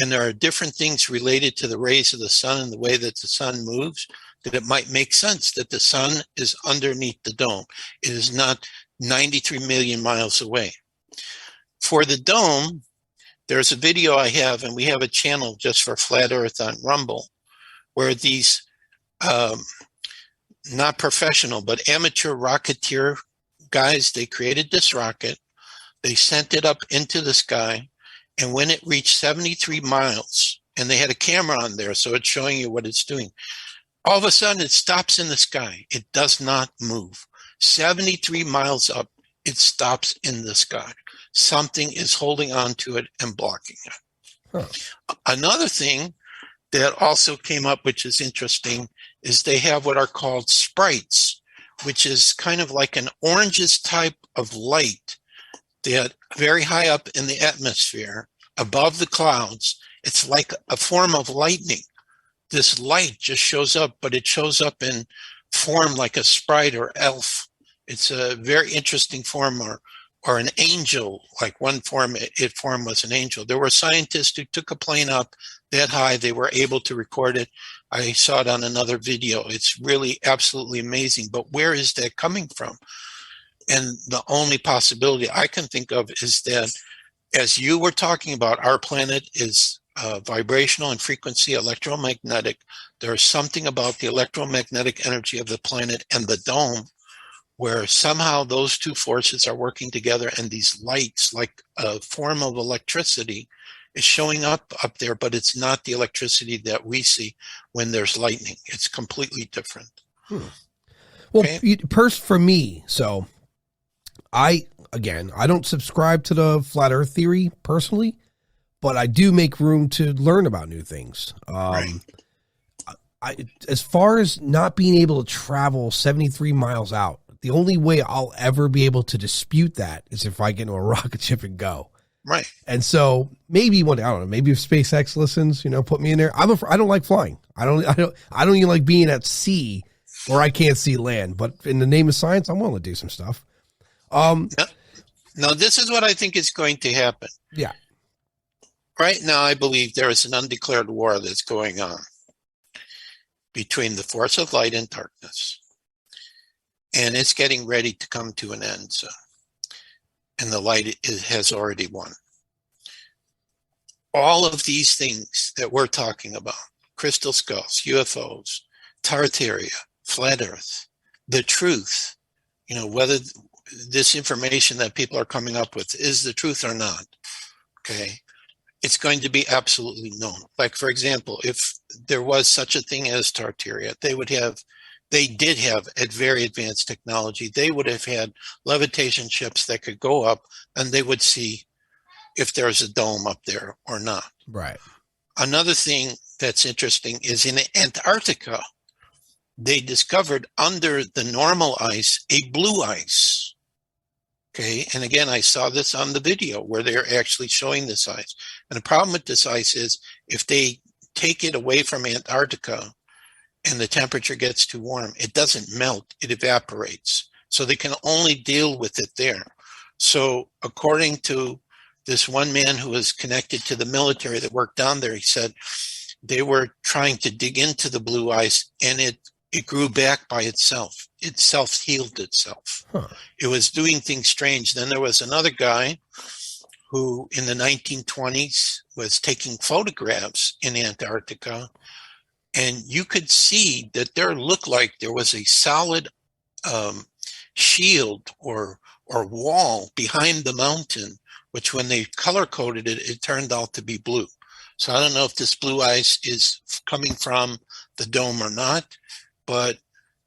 And there are different things related to the rays of the sun and the way that the sun moves that it might make sense that the sun is underneath the dome. It is not 93 million miles away. For the dome, there's a video I have, and we have a channel just for Flat Earth on Rumble, where these not professional, but amateur rocketeer guys, they created this rocket. They sent it up into the sky. And when it reached 73 miles, and they had a camera on there, so it's showing you what it's doing, all of a sudden it stops in the sky. It does not move. 73 miles up, it stops in the sky. Something is holding on to it and blocking it. Huh. Another thing that also came up, which is interesting, is they have what are called sprites, which is kind of like an oranges type of light that very high up in the atmosphere, above the clouds, it's like a form of lightning. This light just shows up, but it shows up in form like a sprite or elf. It's a very interesting form, or an angel, like one form was an angel. There were scientists who took a plane up that high. They were able to record it. I saw it on another video. It's really absolutely amazing. But where is that coming from? And the only possibility I can think of is that, as you were talking about, our planet is vibrational and frequency electromagnetic. There's something about the electromagnetic energy of the planet and the dome where somehow those two forces are working together, and these lights, like a form of electricity, is showing up there, but it's not the electricity that we see when there's lightning. It's completely different. Well, okay. First for me, so I don't subscribe to the flat earth theory personally, but I do make room to learn about new things. Right. As far as not being able to travel 73 miles out, the only way I'll ever be able to dispute that is if I get into a rocket ship and go. Right. And so maybe one day, I don't know, maybe if SpaceX listens, put me in there. I don't like flying. I don't even like being at sea where I can't see land, but in the name of science, I'm willing to do some stuff. Now, this is what I think is going to happen. Yeah. Right now, I believe there is an undeclared war that's going on between the force of light and darkness. And it's getting ready to come to an end. So, and the light has already won. All of these things that we're talking about, crystal skulls, UFOs, Tartaria, flat earth, the truth, whether this information that people are coming up with is the truth or not, okay, it's going to be absolutely known. Like, for example, if there was such a thing as Tartaria, they did have a very advanced technology. They would have had levitation ships that could go up, and they would see if there's a dome up there or not. Right. Another thing that's interesting is in Antarctica, they discovered under the normal ice a blue ice. Okay, and again, I saw this on the video where they're actually showing this ice. And the problem with this ice is if they take it away from Antarctica and the temperature gets too warm, it doesn't melt, it evaporates. So they can only deal with it there. So according to this one man who was connected to the military that worked down there, he said they were trying to dig into the blue ice, and it grew back by itself. It self-healed itself. Huh. It was doing things strange. Then there was another guy who in the 1920s was taking photographs in Antarctica and you could see that there looked like there was a solid shield or wall behind the mountain, which when they color coded it, it turned out to be blue. So I don't know if this blue ice is coming from the dome or not, but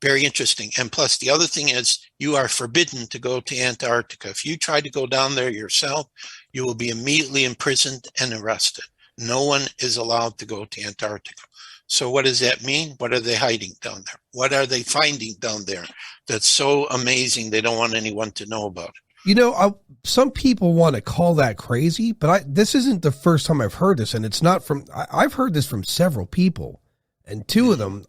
very interesting. And plus, the other thing is you are forbidden to go to Antarctica. If you try to go down there yourself, you will be immediately imprisoned and arrested. No one is allowed to go to Antarctica. So what does that mean? What are they hiding down there? What are they finding down there that's so amazing they don't want anyone to know about it? You know, some people want to call that crazy, but this isn't the first time I've heard this, and it's not from. I've heard this from several people, and two of them.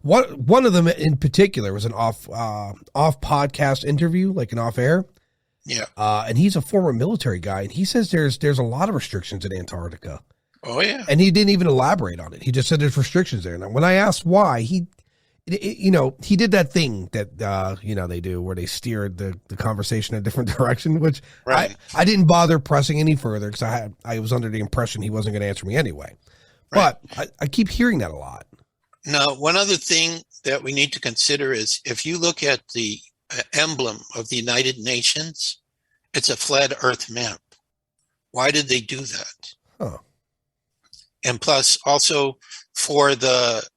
One of them in particular was an off podcast interview, like an off air. Yeah. And he's a former military guy, and he says there's a lot of restrictions in Antarctica. Oh yeah. And he didn't even elaborate on it. He just said there's restrictions there. Now, when I asked why, he did that thing that, they do where they steer the conversation in a different direction, which right. I didn't bother pressing any further because I was under the impression he wasn't going to answer me anyway. Right. But I keep hearing that a lot. Now, one other thing that we need to consider is if you look at the emblem of the United Nations, it's a flat Earth map. Why did they do that? Huh. And plus, also for the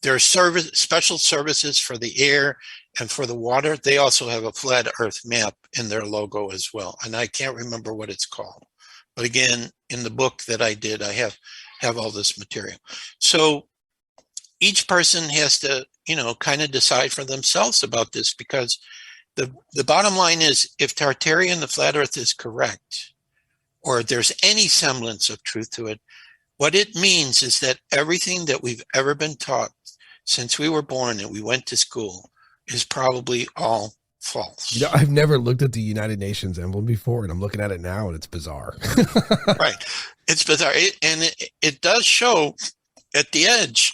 there are special services for the air and for the water. They also have a flat Earth map in their logo as well, and I can't remember what it's called. But again, in the book that I did, I have all this material. So each person has to, kind of decide for themselves about this, because the bottom line is, if Tartarian, the flat Earth, is correct, or there's any semblance of truth to it, what it means is that everything that we've ever been taught since we were born and we went to school is probably all false. I've never looked at the United Nations emblem before, and I'm looking at it now, and it's bizarre. Right. It's bizarre. It does show at the edge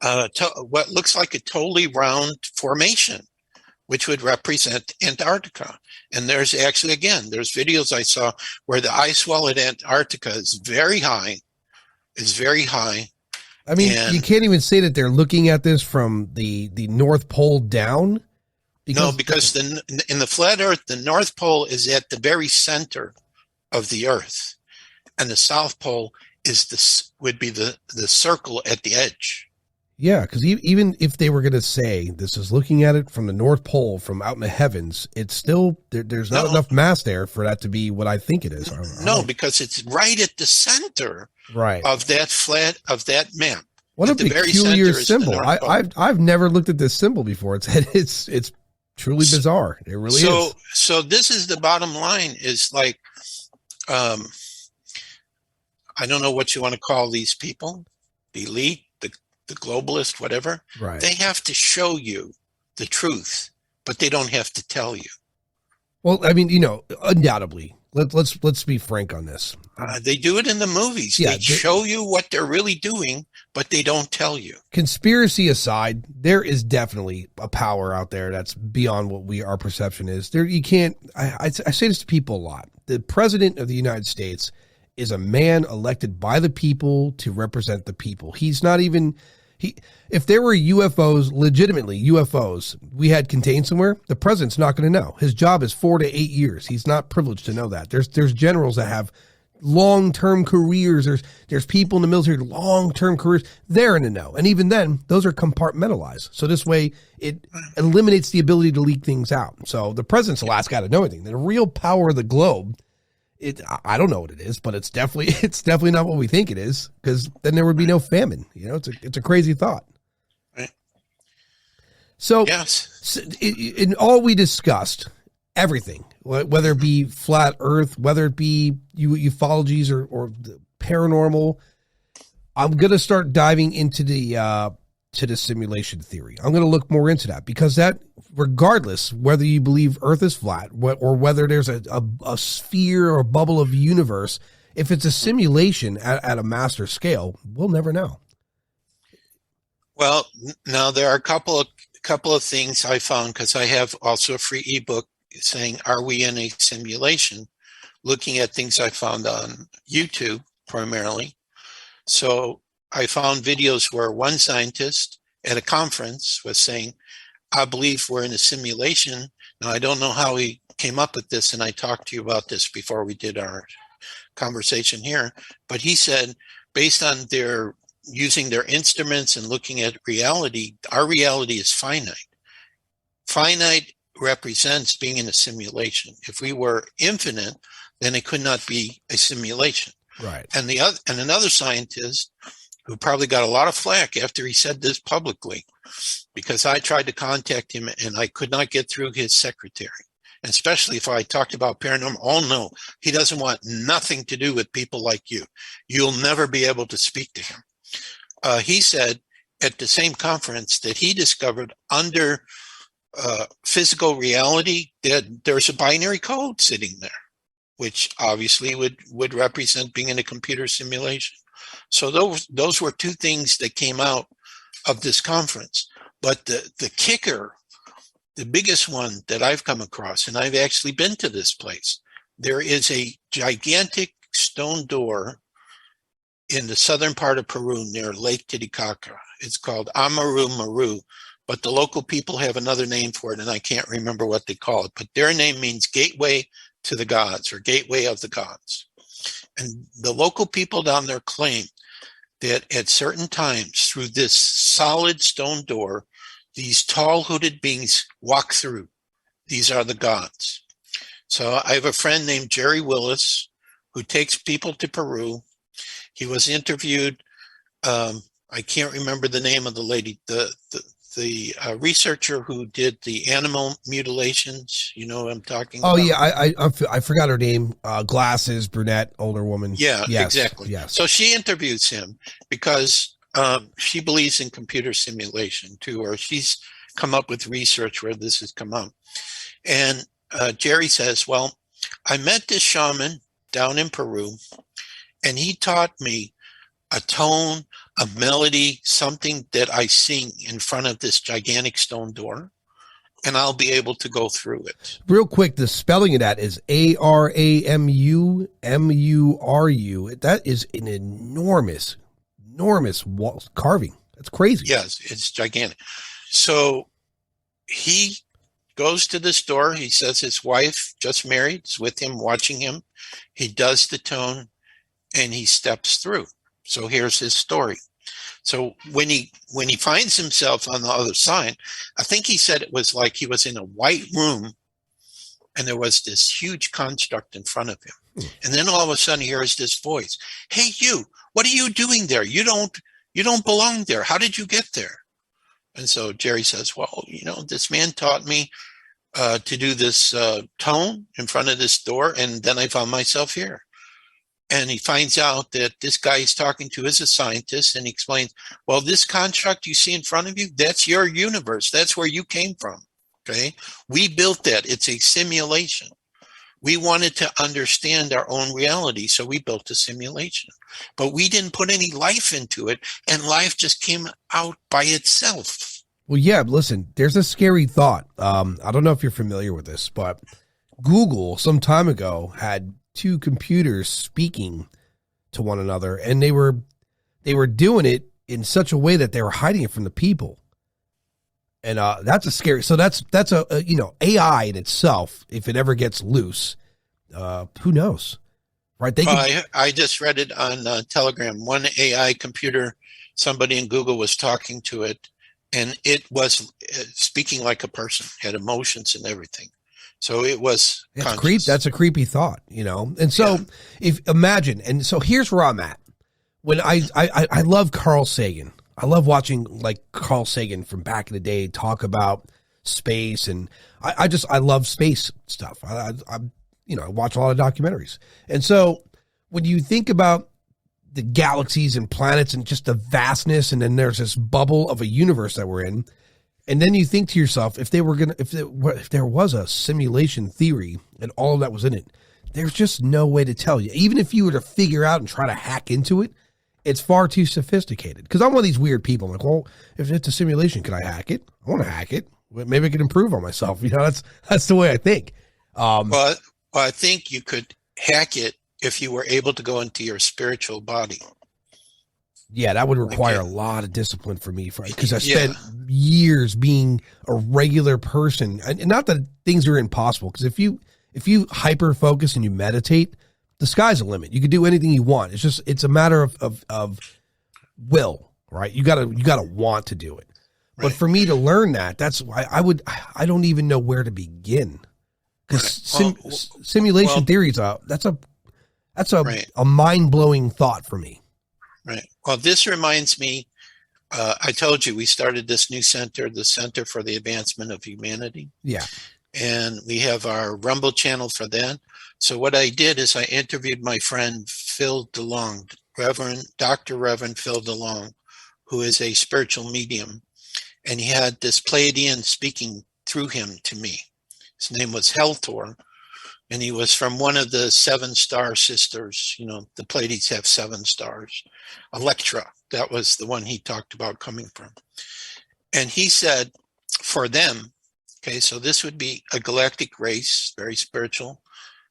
what looks like a totally round formation, which would represent Antarctica. And there's actually, again, there's videos I saw where the ice wall at Antarctica is very high. I mean, you can't even say that they're looking at this from the North Pole down. Because in the flat Earth, the North Pole is at the very center of the Earth, and the South Pole would be the circle at the edge. Yeah, because even if they were going to say this is looking at it from the North Pole, from out in the heavens, it's still there's not enough mass there for that to be what I think it is. Because it's right at the center, right, of that map. What a peculiar symbol! I've never looked at this symbol before. It's truly bizarre. It really is. So this is the bottom line. Is like, I don't know what you want to call these people, the elite, the globalist, whatever. Right. They have to show you the truth, but they don't have to tell you. Well, I mean, undoubtedly. Let's be frank on this. They do it in the movies. Yeah, they show you what they're really doing, but they don't tell you. Conspiracy aside, there is definitely a power out there that's beyond what our perception is. There, you can't. I say this to people a lot. The president of the United States is a man elected by the people to represent the people. He's not even. If there were UFOs, legitimately UFOs, we had contained somewhere, the president's not going to know. His job is 4 to 8 years. He's not privileged to know that. There's generals that have long-term careers. There's people in the military, long-term careers. They're in the know. And even then, those are compartmentalized. So this way, it eliminates the ability to leak things out. So the president's the last guy to know anything. The real power of the globe, I don't know what it is, but it's definitely not what we think it is, because then there would be no famine. It's a crazy thought. Right. So, yes, in all we discussed, everything, whether it be flat Earth, whether it be ufologies or the paranormal, I'm gonna start diving into the simulation theory. I'm going to look more into that, because that, regardless whether you believe Earth is flat or whether there's a sphere or a bubble of universe, if it's a simulation at a master scale, we'll never know. Well, now there are a couple of things I found, because I have also a free ebook saying, "Are we in a simulation?" Looking at things I found on YouTube primarily. So I found videos where one scientist at a conference was saying, I believe we're in a simulation. Now, I don't know how he came up with this, and I talked to you about this before we did our conversation here, but he said, based on their using their instruments and looking at reality, our reality is finite. Finite represents being in a simulation. If we were infinite, then it could not be a simulation. Right. And another scientist who probably got a lot of flack after he said this publicly, because I tried to contact him and I could not get through his secretary. And especially if I talked about paranormal. Oh no, he doesn't want nothing to do with people like you. You'll never be able to speak to him. He said at the same conference that he discovered under physical reality that there's a binary code sitting there, which obviously would represent being in a computer simulation. So those were two things that came out of this conference. But the kicker, the biggest one that I've come across, and I've actually been to this place, there is a gigantic stone door in the southern part of Peru near Lake Titicaca. It's called Amaru Maru, but the local people have another name for it, and I can't remember what they call it. But their name means gateway to the gods, or gateway of the gods. And the local people down there claim that at certain times through this solid stone door, these tall hooded beings walk through. These are the gods. So I have a friend named Jerry Willis who takes people to Peru. He was interviewed. I can't remember the name of the lady, the researcher who did the animal mutilations. You know what I'm talking about? Oh yeah, I forgot her name. Glasses, brunette, older woman. Yeah, yes, exactly. Yes. So she interviews him because she believes in computer simulation too, or she's come up with research where this has come up. And Jerry says, well, I met this shaman down in Peru, and he taught me a tone, a melody, something that I sing in front of this gigantic stone door, and I'll be able to go through it. Real quick, the spelling of that is ARAMUMURU. That is an enormous carving. That's crazy. Yes, it's gigantic. So he goes to this door. He says his wife, just married, is with him, watching him. He does the tone, and he steps through. So here's his story. So when he finds himself on the other side, I think he said it was like he was in a white room, and there was this huge construct in front of him. And then all of a sudden he hears this voice, "Hey, you, what are you doing there? You don't belong there. How did you get there?" And so Jerry says, well, this man taught me to do this tone in front of this door, and then I found myself here. And he finds out that this guy he's talking to is a scientist, and he explains, well, this construct you see in front of you, that's your universe. That's where you came from. Okay. We built that. It's a simulation. We wanted to understand our own reality, so we built a simulation. But we didn't put any life into it, and life just came out by itself. Well, yeah, listen, there's a scary thought. I don't know if you're familiar with this, but Google some time ago had two computers speaking to one another, and they were doing it in such a way that they were hiding it from the people. And that's a scary. So that's a AI in itself. If it ever gets loose, who knows, right? I just read it on Telegram. One AI computer, somebody in Google was talking to it, and it was speaking like a person, had emotions and everything. So it was conscious. That's a creepy thought, And so imagine, and so here's where I'm at. When I love Carl Sagan. I love watching like Carl Sagan from back in the day talk about space, and I love space stuff. I watch a lot of documentaries. And so when you think about the galaxies and planets and just the vastness, and then there's this bubble of a universe that we're in, and then you think to yourself, if there was a simulation theory and all of that was in it, there's just no way to tell you. Even if you were to figure out and try to hack into it, it's far too sophisticated. Because I'm one of these weird people. I'm like, well, if it's a simulation, can I hack it? I want to hack it. Maybe I can improve on myself. That's the way I think. Well, I think you could hack it if you were able to go into your spiritual body. Yeah, that would require a lot of discipline for me, because I spent years being a regular person. And not that things are impossible, because if you hyper focus and you meditate, the sky's the limit. You can do anything you want. It's a matter of will, right? You gotta want to do it. Right. But for me to learn that, that's why I don't even know where to begin, because simulation theory is that's a mind blowing thought for me. Right. Well, this reminds me, I told you we started this new center, the Center for the Advancement of Humanity. Yeah. And we have our Rumble channel for that. So what I did is I interviewed my friend Phil DeLong, Dr. Reverend Phil DeLong, who is a spiritual medium. And he had this Pleiadian speaking through him to me. His name was Heltor. And he was from one of the 7-star sisters. You know, the Pleiades have 7 stars. Electra, that was the one he talked about coming from. And he said, for them, okay, so this would be a galactic race, very spiritual,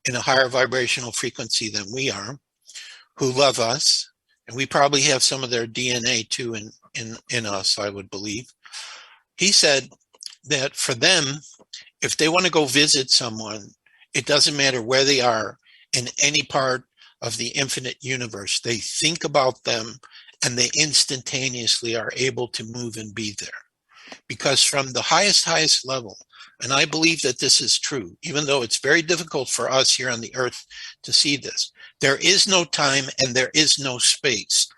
in a higher vibrational frequency than we are, who love us. And we probably have some of their DNA too in us, I would believe. He said that for them, if they want to go visit someone, it doesn't matter where they are in any part of the infinite universe. They think about them and they instantaneously are able to move and be there. Because from the highest level, and I believe that this is true, even though it's very difficult for us here on the earth to see this, there is no time and there is no space.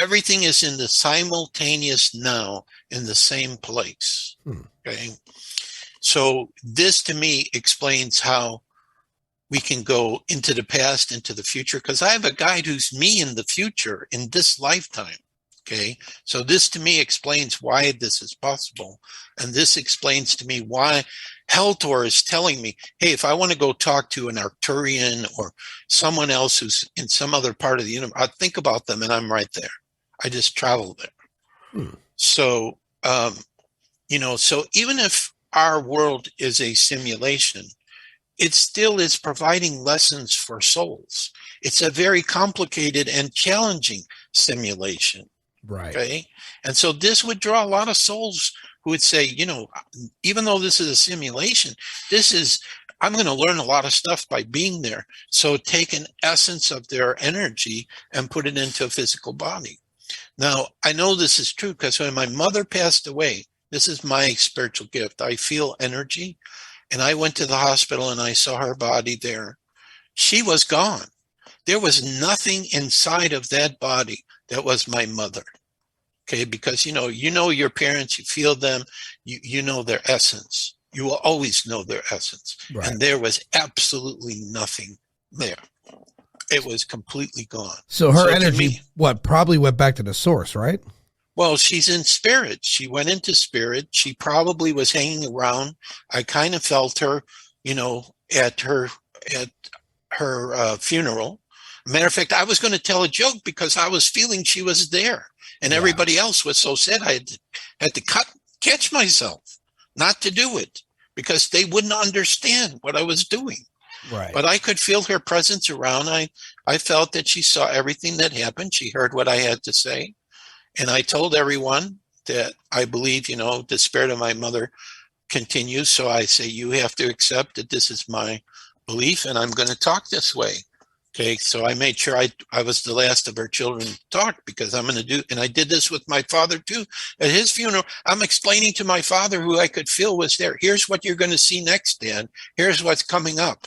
Everything is in the simultaneous now in the same place. Okay. So this to me explains how we can go into the past, into the future, because I have a guide who's me in the future in this lifetime. Okay. So this to me explains why this is possible. And this explains to me why Heltor is telling me, hey, if I want to go talk to an Arcturian or someone else who's in some other part of the universe, I think about them and I'm right there. I just travel there. So, so even if our world is a simulation, it still is providing lessons for souls. It's a very complicated and challenging simulation. Right. Okay. And so this would draw a lot of souls who would say, even though this is a simulation, I'm going to learn a lot of stuff by being there. So take an essence of their energy and put it into a physical body. Now, I know this is true because when my mother passed away, this is my spiritual gift. I feel energy. And I went to the hospital and I saw her body there. She was gone. There was nothing inside of that body that was my mother. Okay, because you know your parents, you feel them, you know their essence. You will always know their essence. Right. And there was absolutely nothing there. It was completely gone. So her energy, probably went back to the source, right? Well, she's in spirit. She went into spirit. She probably was hanging around. I kind of felt her, at her funeral. Matter of fact, I was going to tell a joke because I was feeling she was there, and everybody else was so sad. I had to catch myself not to do it because they wouldn't understand what I was doing. Right. But I could feel her presence around. I felt that she saw everything that happened. She heard what I had to say. And I told everyone that I believe, the spirit of my mother continues. So I say, you have to accept that this is my belief and I'm going to talk this way. Okay. So I made sure I was the last of her children to talk because I'm going to do, and I did this with my father too. At his funeral, I'm explaining to my father who I could feel was there. Here's what you're going to see next, Dad. Here's what's coming up.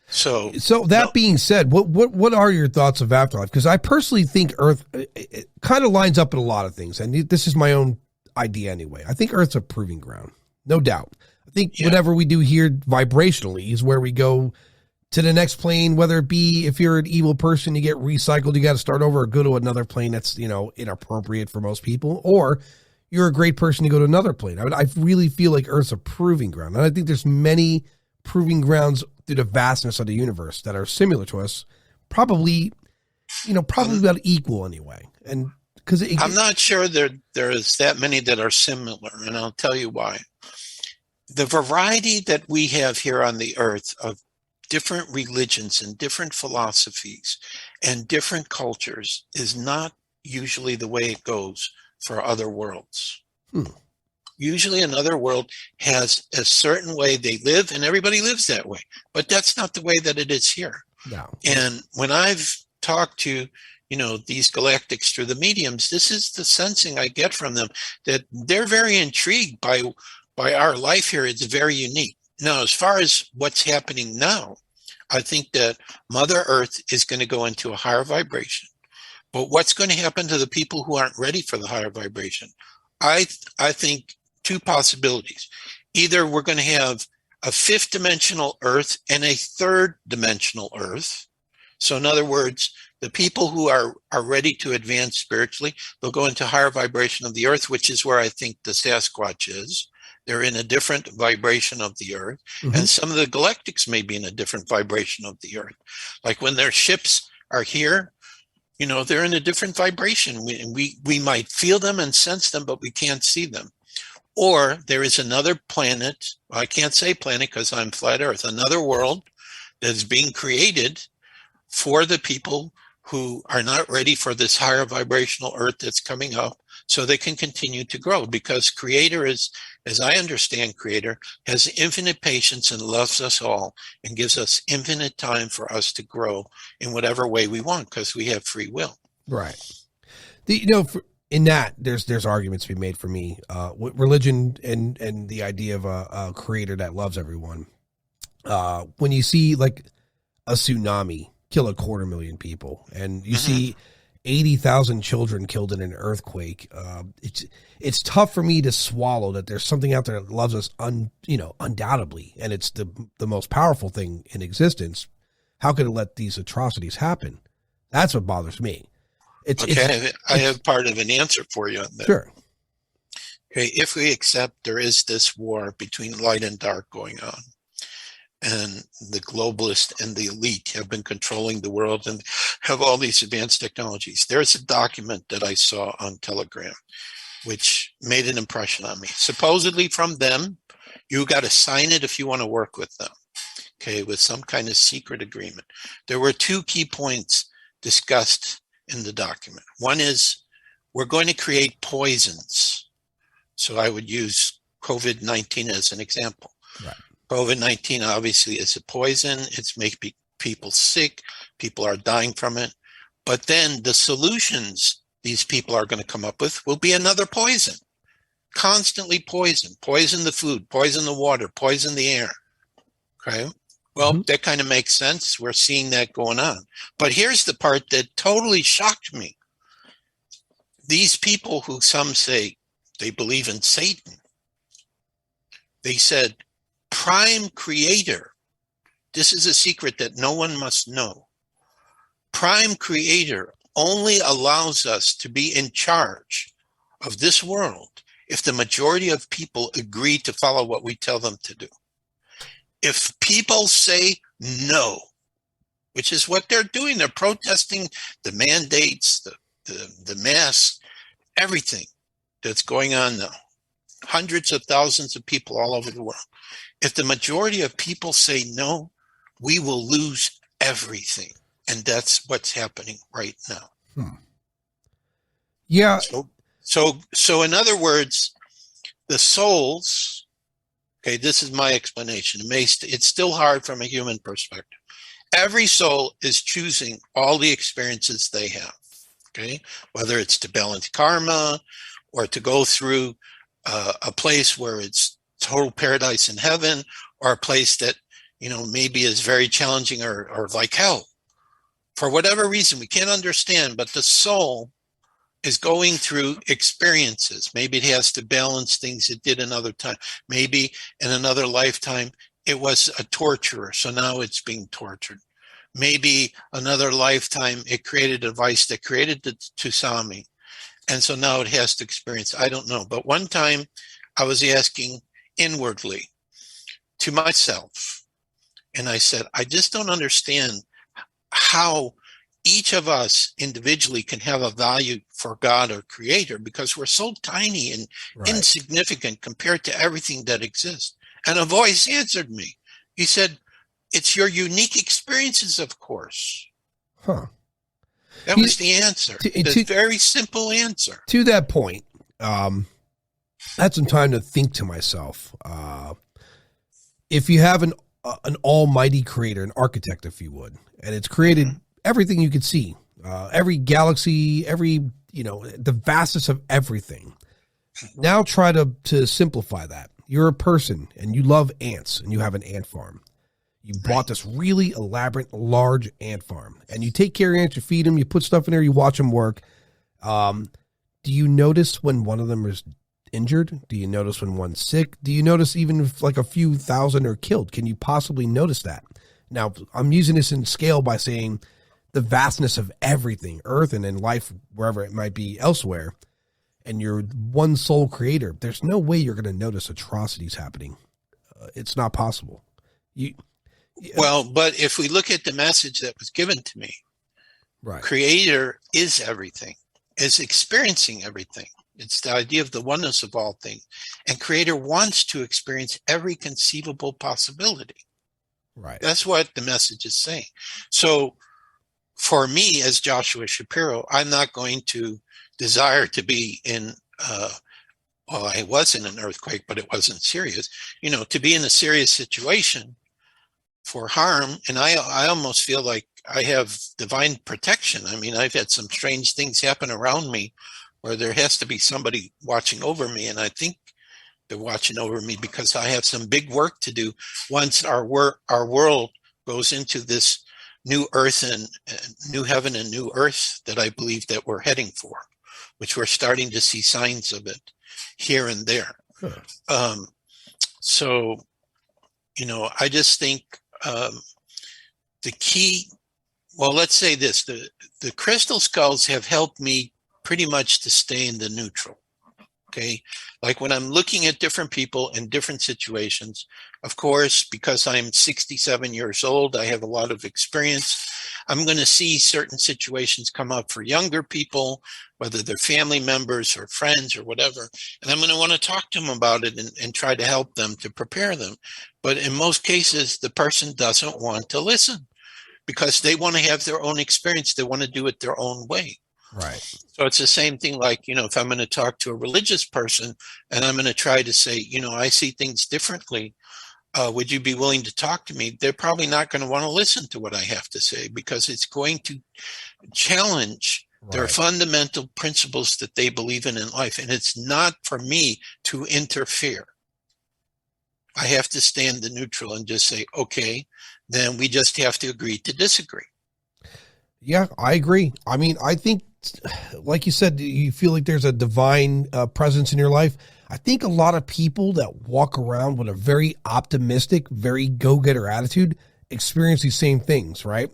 So that being said, what are your thoughts of Afterlife? Because I personally think Earth it kind of lines up in a lot of things, and this is my own idea anyway. I think Earth's a proving ground, no doubt. I think whatever we do here vibrationally is where we go to the next plane. Whether it be if you're an evil person, you get recycled, you got to start over, or go to another plane that's inappropriate for most people, or you're a great person to go to another plane. I really feel like Earth's a proving ground, and I think there's many proving grounds through the vastness of the universe that are similar to us, probably about equal anyway. And because I'm not sure there is that many that are similar, and I'll tell you why. The variety that we have here on the earth of different religions and different philosophies and different cultures is not usually the way it goes for other worlds. Usually another world has a certain way they live, and everybody lives that way. But that's not the way that it is here. No. And when I've talked to, these galactics through the mediums, this is the sensing I get from them, that they're very intrigued by our life here. It's very unique. Now, as far as what's happening now, I think that Mother Earth is going to go into a higher vibration. But what's going to happen to the people who aren't ready for the higher vibration? I think two possibilities. Either we're going to have a fifth dimensional Earth and a third dimensional Earth. So in other words, the people who are ready to advance spiritually, they'll go into higher vibration of the Earth, which is where I think the Sasquatch is. They're in a different vibration of the Earth. Mm-hmm. And some of the galactics may be in a different vibration of the Earth. Like when their ships are here, they're in a different vibration. We might feel them and sense them, but we can't see them. Or there is another planet, I can't say planet because I'm flat Earth, another world that's being created for the people who are not ready for this higher vibrational Earth that's coming up, so they can continue to grow. Because Creator is, as I understand Creator, has infinite patience and loves us all and gives us infinite time for us to grow in whatever way we want, because we have free will. Right. In that, there's arguments to be made for me. With religion and the idea of a creator that loves everyone. When you see like a tsunami kill 250,000 people, and you see 80,000 children killed in an earthquake, it's tough for me to swallow that there's something out there that loves us undoubtedly, and it's the most powerful thing in existence. How could it let these atrocities happen? That's what bothers me. I have part of an answer for you on that. Sure. Okay, if we accept there is this war between light and dark going on, and the globalists and the elite have been controlling the world and have all these advanced technologies, there's a document that I saw on Telegram which made an impression on me. Supposedly from them, you got to sign it if you want to work with them, okay, with some kind of secret agreement. There were two key points discussed in the document. One is, we're going to create poisons. So I would use COVID-19 as an example. Right. COVID-19 obviously is a poison. It's making people sick. People are dying from it. But then the solutions these people are going to come up with will be another poison. Constantly poison. Poison the food, poison the water, poison the air. Okay? Well, that kind of makes sense. We're seeing that going on. But here's the part that totally shocked me. These people who some say they believe in Satan, they said, Prime Creator, this is a secret that no one must know. Prime Creator only allows us to be in charge of this world if the majority of people agree to follow what we tell them to do. If people say no, which is what they're doing, they're protesting the mandates, the masks, everything that's going on now. Hundreds of thousands of people all over the world. If the majority of people say no, we will lose everything. And that's what's happening right now. Yeah. So in other words, the souls, okay, this is my explanation. It's still hard from a human perspective. Every soul is choosing all the experiences they have, okay? Whether it's to balance karma or to go through a place where it's total paradise in heaven, or a place that, maybe is very challenging or like hell. For whatever reason, we can't understand, but the soul is going through experiences. Maybe it has to balance things it did another time. Maybe in another lifetime, it was a torturer, so now it's being tortured. Maybe another lifetime, it created a device that created the tsunami, and so now it has to experience. I don't know. But one time I was asking inwardly to myself, and I said, I just don't understand how each of us individually can have a value for God or Creator, because we're so tiny and insignificant compared to everything that exists. And a voice answered me. He said, It's your unique experiences, of course. Huh. That was the answer. To, The very simple answer. To that point, I had some time to think to myself. If you have an almighty creator, an architect, if you would, and it's created everything you could see, every galaxy, the vastness of everything. Now try to simplify that. You're a person and you love ants and you have an ant farm. You bought this really elaborate, large ant farm, and you take care of ants, you feed them, you put stuff in there, you watch them work. Do you notice when one of them is injured? Do you notice when one's sick? Do you notice even if like a few thousand are killed? Can you possibly notice that? Now, I'm using this in scale by saying the vastness of everything, Earth and in life, wherever it might be elsewhere, and you're one sole creator. There's no way you're going to notice atrocities happening. It's not possible. Well, but if we look at the message that was given to me, right. Creator is everything, is experiencing everything. It's the idea of the oneness of all things. And Creator wants to experience every conceivable possibility. Right. That's what the message is saying. So for me, as Joshua Shapiro, I'm not going to desire to be in, I was in an earthquake, but it wasn't serious, to be in a serious situation for harm. And I almost feel like I have divine protection. I mean, I've had some strange things happen around me where there has to be somebody watching over me. And I think they're watching over me because I have some big work to do once our world goes into this new earth and new heaven and new earth that I believe that we're heading for, which we're starting to see signs of it here and there. Huh. So, I just think the key, well, let's say this, the crystal skulls have helped me pretty much to stay in the neutral. Okay. Like when I'm looking at different people in different situations, of course, because I'm 67 years old, I have a lot of experience. I'm going to see certain situations come up for younger people, whether they're family members or friends or whatever. And I'm going to want to talk to them about it and try to help them to prepare them. But in most cases, the person doesn't want to listen because they want to have their own experience. They want to do it their own way. Right. So it's the same thing like, if I'm going to talk to a religious person and I'm going to try to say, I see things differently. Would you be willing to talk to me? They're probably not going to want to listen to what I have to say because it's going to challenge their fundamental principles that they believe in life. And it's not for me to interfere. I have to stand the neutral and just say, okay, then we just have to agree to disagree. Yeah, I agree. I mean, I think, like you said, you feel like there's a divine presence in your life. I think a lot of people that walk around with a very optimistic, very go-getter attitude experience these same things, right?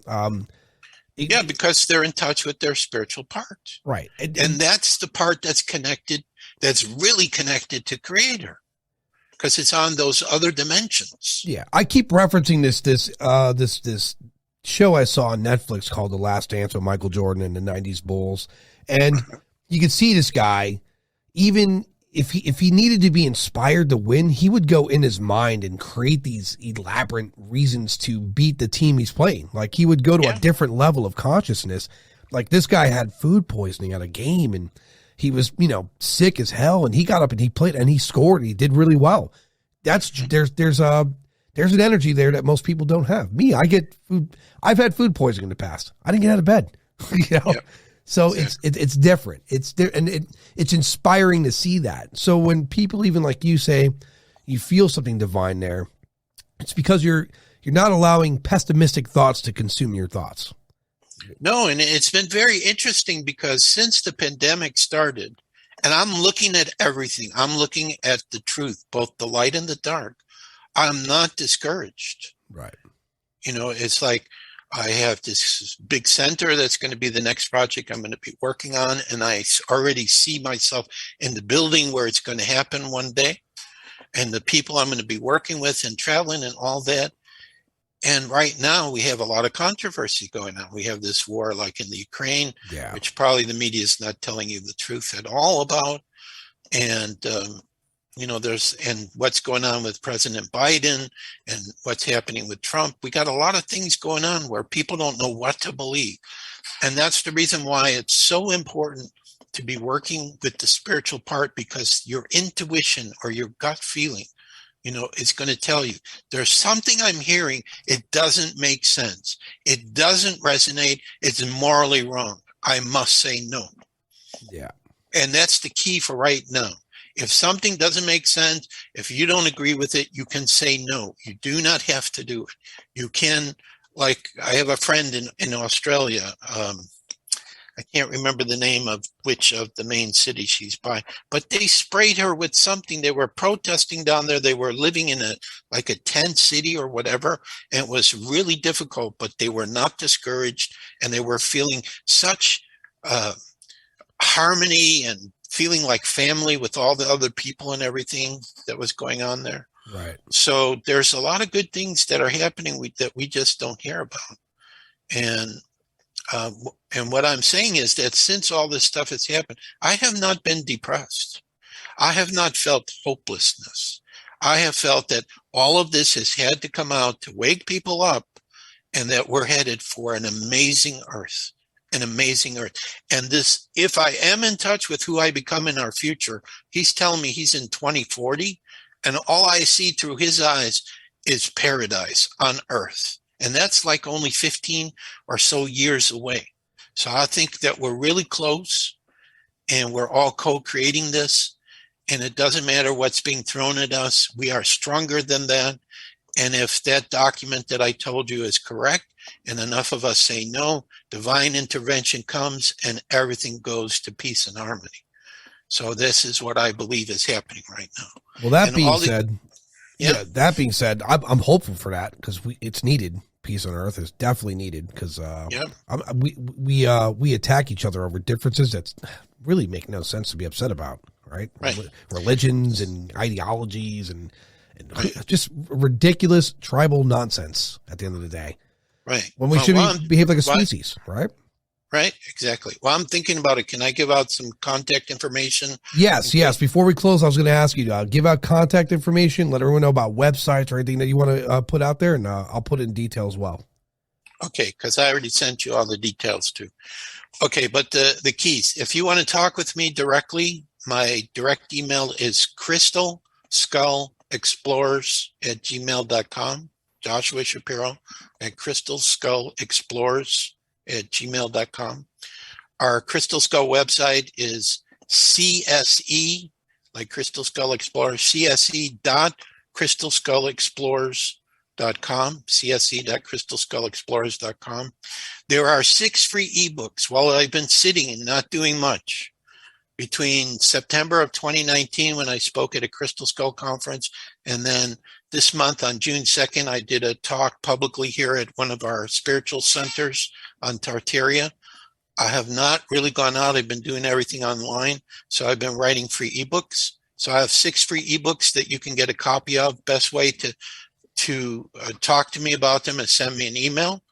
Yeah, because they're in touch with their spiritual part. Right. And that's the part that's connected, that's really connected to Creator, because it's on those other dimensions. Yeah, I keep referencing this show I saw on Netflix called The Last Dance with Michael Jordan and the 90s Bulls. And you could see this guy, even if he needed to be inspired to win, he would go in his mind and create these elaborate reasons to beat the team he's playing. Like he would go to a different level of consciousness. Like this guy had food poisoning at a game and he was, sick as hell, and he got up and he played and he scored and he did really well. There's an energy there that most people don't have. Me, I get food. I've had food poisoning in the past. I didn't get out of bed, So it's different. It's inspiring to see that. So when people even like you say you feel something divine there, it's because you're not allowing pessimistic thoughts to consume your thoughts. No, and it's been very interesting because since the pandemic started, and I'm looking at everything, I'm looking at the truth, both the light and the dark. I'm not discouraged. Right. It's like I have this big center that's going to be the next project I'm going to be working on. And I already see myself in the building where it's going to happen one day and the people I'm going to be working with and traveling and all that. And right now we have a lot of controversy going on. We have this war like in the Ukraine, which probably the media is not telling you the truth at all about. And, and what's going on with President Biden and what's happening with Trump. We got a lot of things going on where people don't know what to believe. And that's the reason why it's so important to be working with the spiritual part, because your intuition or your gut feeling, is going to tell you there's something I'm hearing. It doesn't make sense. It doesn't resonate. It's morally wrong. I must say no. Yeah. And that's the key for right now. If something doesn't make sense, if you don't agree with it, you can say no. You do not have to do it. You can, like, I have a friend in Australia. I can't remember the name of which of the main cities she's by, but they sprayed her with something. They were protesting down there. They were living in a tent city or whatever, and it was really difficult, but they were not discouraged, and they were feeling such harmony and feeling like family with all the other people and everything that was going on there. Right. So there's a lot of good things that are happening that we just don't hear about. And what I'm saying is that since all this stuff has happened, I have not been depressed. I have not felt hopelessness. I have felt that all of this has had to come out to wake people up, and that we're headed for an amazing earth. An amazing earth. And this, if I am in touch with who I become in our future, he's telling me he's in 2040, and all I see through his eyes is paradise on earth. And that's like only 15 or so years away. So I think that we're really close, and we're all co-creating this. And it doesn't matter what's being thrown at us. We are stronger than that. And if that document that I told you is correct, and enough of us say no, divine intervention comes and everything goes to peace and harmony. So this is what I believe is happening right now. Well, that being said, I'm hopeful for that, because it's needed. Peace on earth is definitely needed, because we attack each other over differences that really make no sense to be upset about, right? Religions and ideologies and just ridiculous tribal nonsense at the end of the day. Right. When we should behave like a species, right? Right, exactly. Well, I'm thinking about it. Can I give out some contact information? Yes. Before we close, I was going to ask you to give out contact information, let everyone know about websites or anything that you want to put out there, and I'll put it in detail as well. Okay, because I already sent you all the details too. Okay, but the keys. If you want to talk with me directly, my direct email is crystalskullexplorers@gmail.com. Joshua Shapiro at crystalskullexplorers@gmail.com. Our Crystal Skull website is CSE, like Crystal Skull Explorers, CSE.crystalskullexplorers.com, CSE.crystalskullexplorers.com. There are 6 free ebooks while I've been sitting and not doing much. Between September of 2019, when I spoke at a Crystal Skull conference, and then this month on June 2nd, I did a talk publicly here at one of our spiritual centers on Tartaria. I have not really gone out. I've been doing everything online. So I've been writing free ebooks. So I have 6 free ebooks that you can get a copy of. Best way to talk to me about them is send me an email.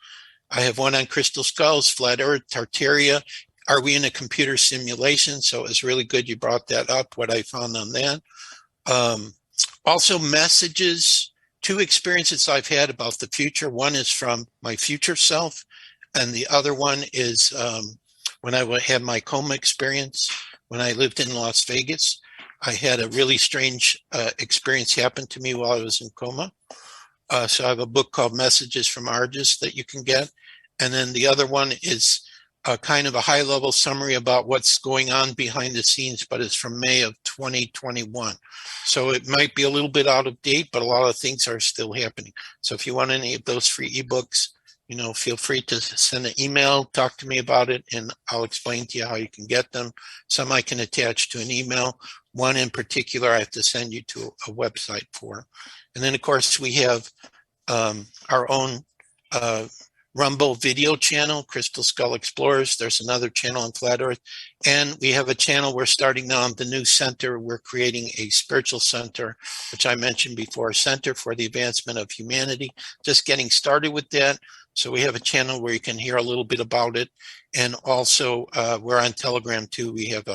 I have one on crystal skulls, flat earth, Tartaria. Are we in a computer simulation? So it was really good you brought that up, what I found on that. Also messages, 2 experiences I've had about the future. One is from my future self, and the other one is when I had my coma experience when I lived in Las Vegas. I had a really strange experience happen to me while I was in coma. So I have a book called Messages from Argus that you can get. And then the other one is kind of a high-level summary about what's going on behind the scenes, but it's from May of 2021. So it might be a little bit out of date, but a lot of things are still happening. So if you want any of those free ebooks, feel free to send an email, talk to me about it, and I'll explain to you how you can get them. Some I can attach to an email. One in particular, I have to send you to a website for. And then, of course, we have our own Rumble video channel, Crystal Skull Explorers. There's another channel on Flat Earth. And we have a channel we're starting now on the new center. We're creating a spiritual center, which I mentioned before, Center for the Advancement of Humanity. Just getting started with that. So we have a channel where you can hear a little bit about it. And also we're on Telegram too. We have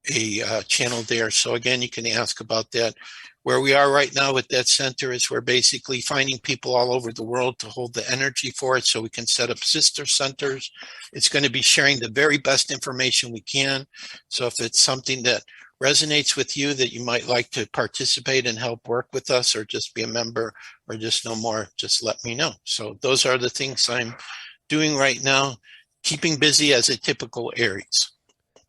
a channel there. So again, you can ask about that. Where we are right now with that center is we're basically finding people all over the world to hold the energy for it so we can set up sister centers. It's going to be sharing the very best information we can. So if it's something that resonates with you that you might like to participate and help work with us or just be a member or just know more, just let me know. So those are the things I'm doing right now, keeping busy as a typical Aries.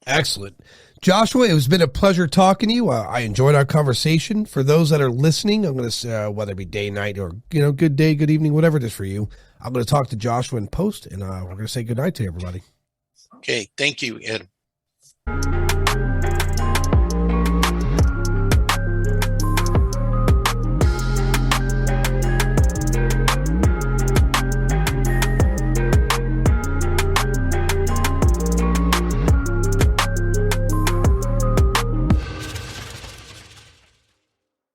Excellent. Joshua, it has been a pleasure talking to you. I enjoyed our conversation. For those that are listening, I'm going to, whether it be day, night, or, good day, good evening, whatever it is for you, I'm going to talk to Joshua in post, and we're going to say good night to everybody. Okay. Thank you, Ed.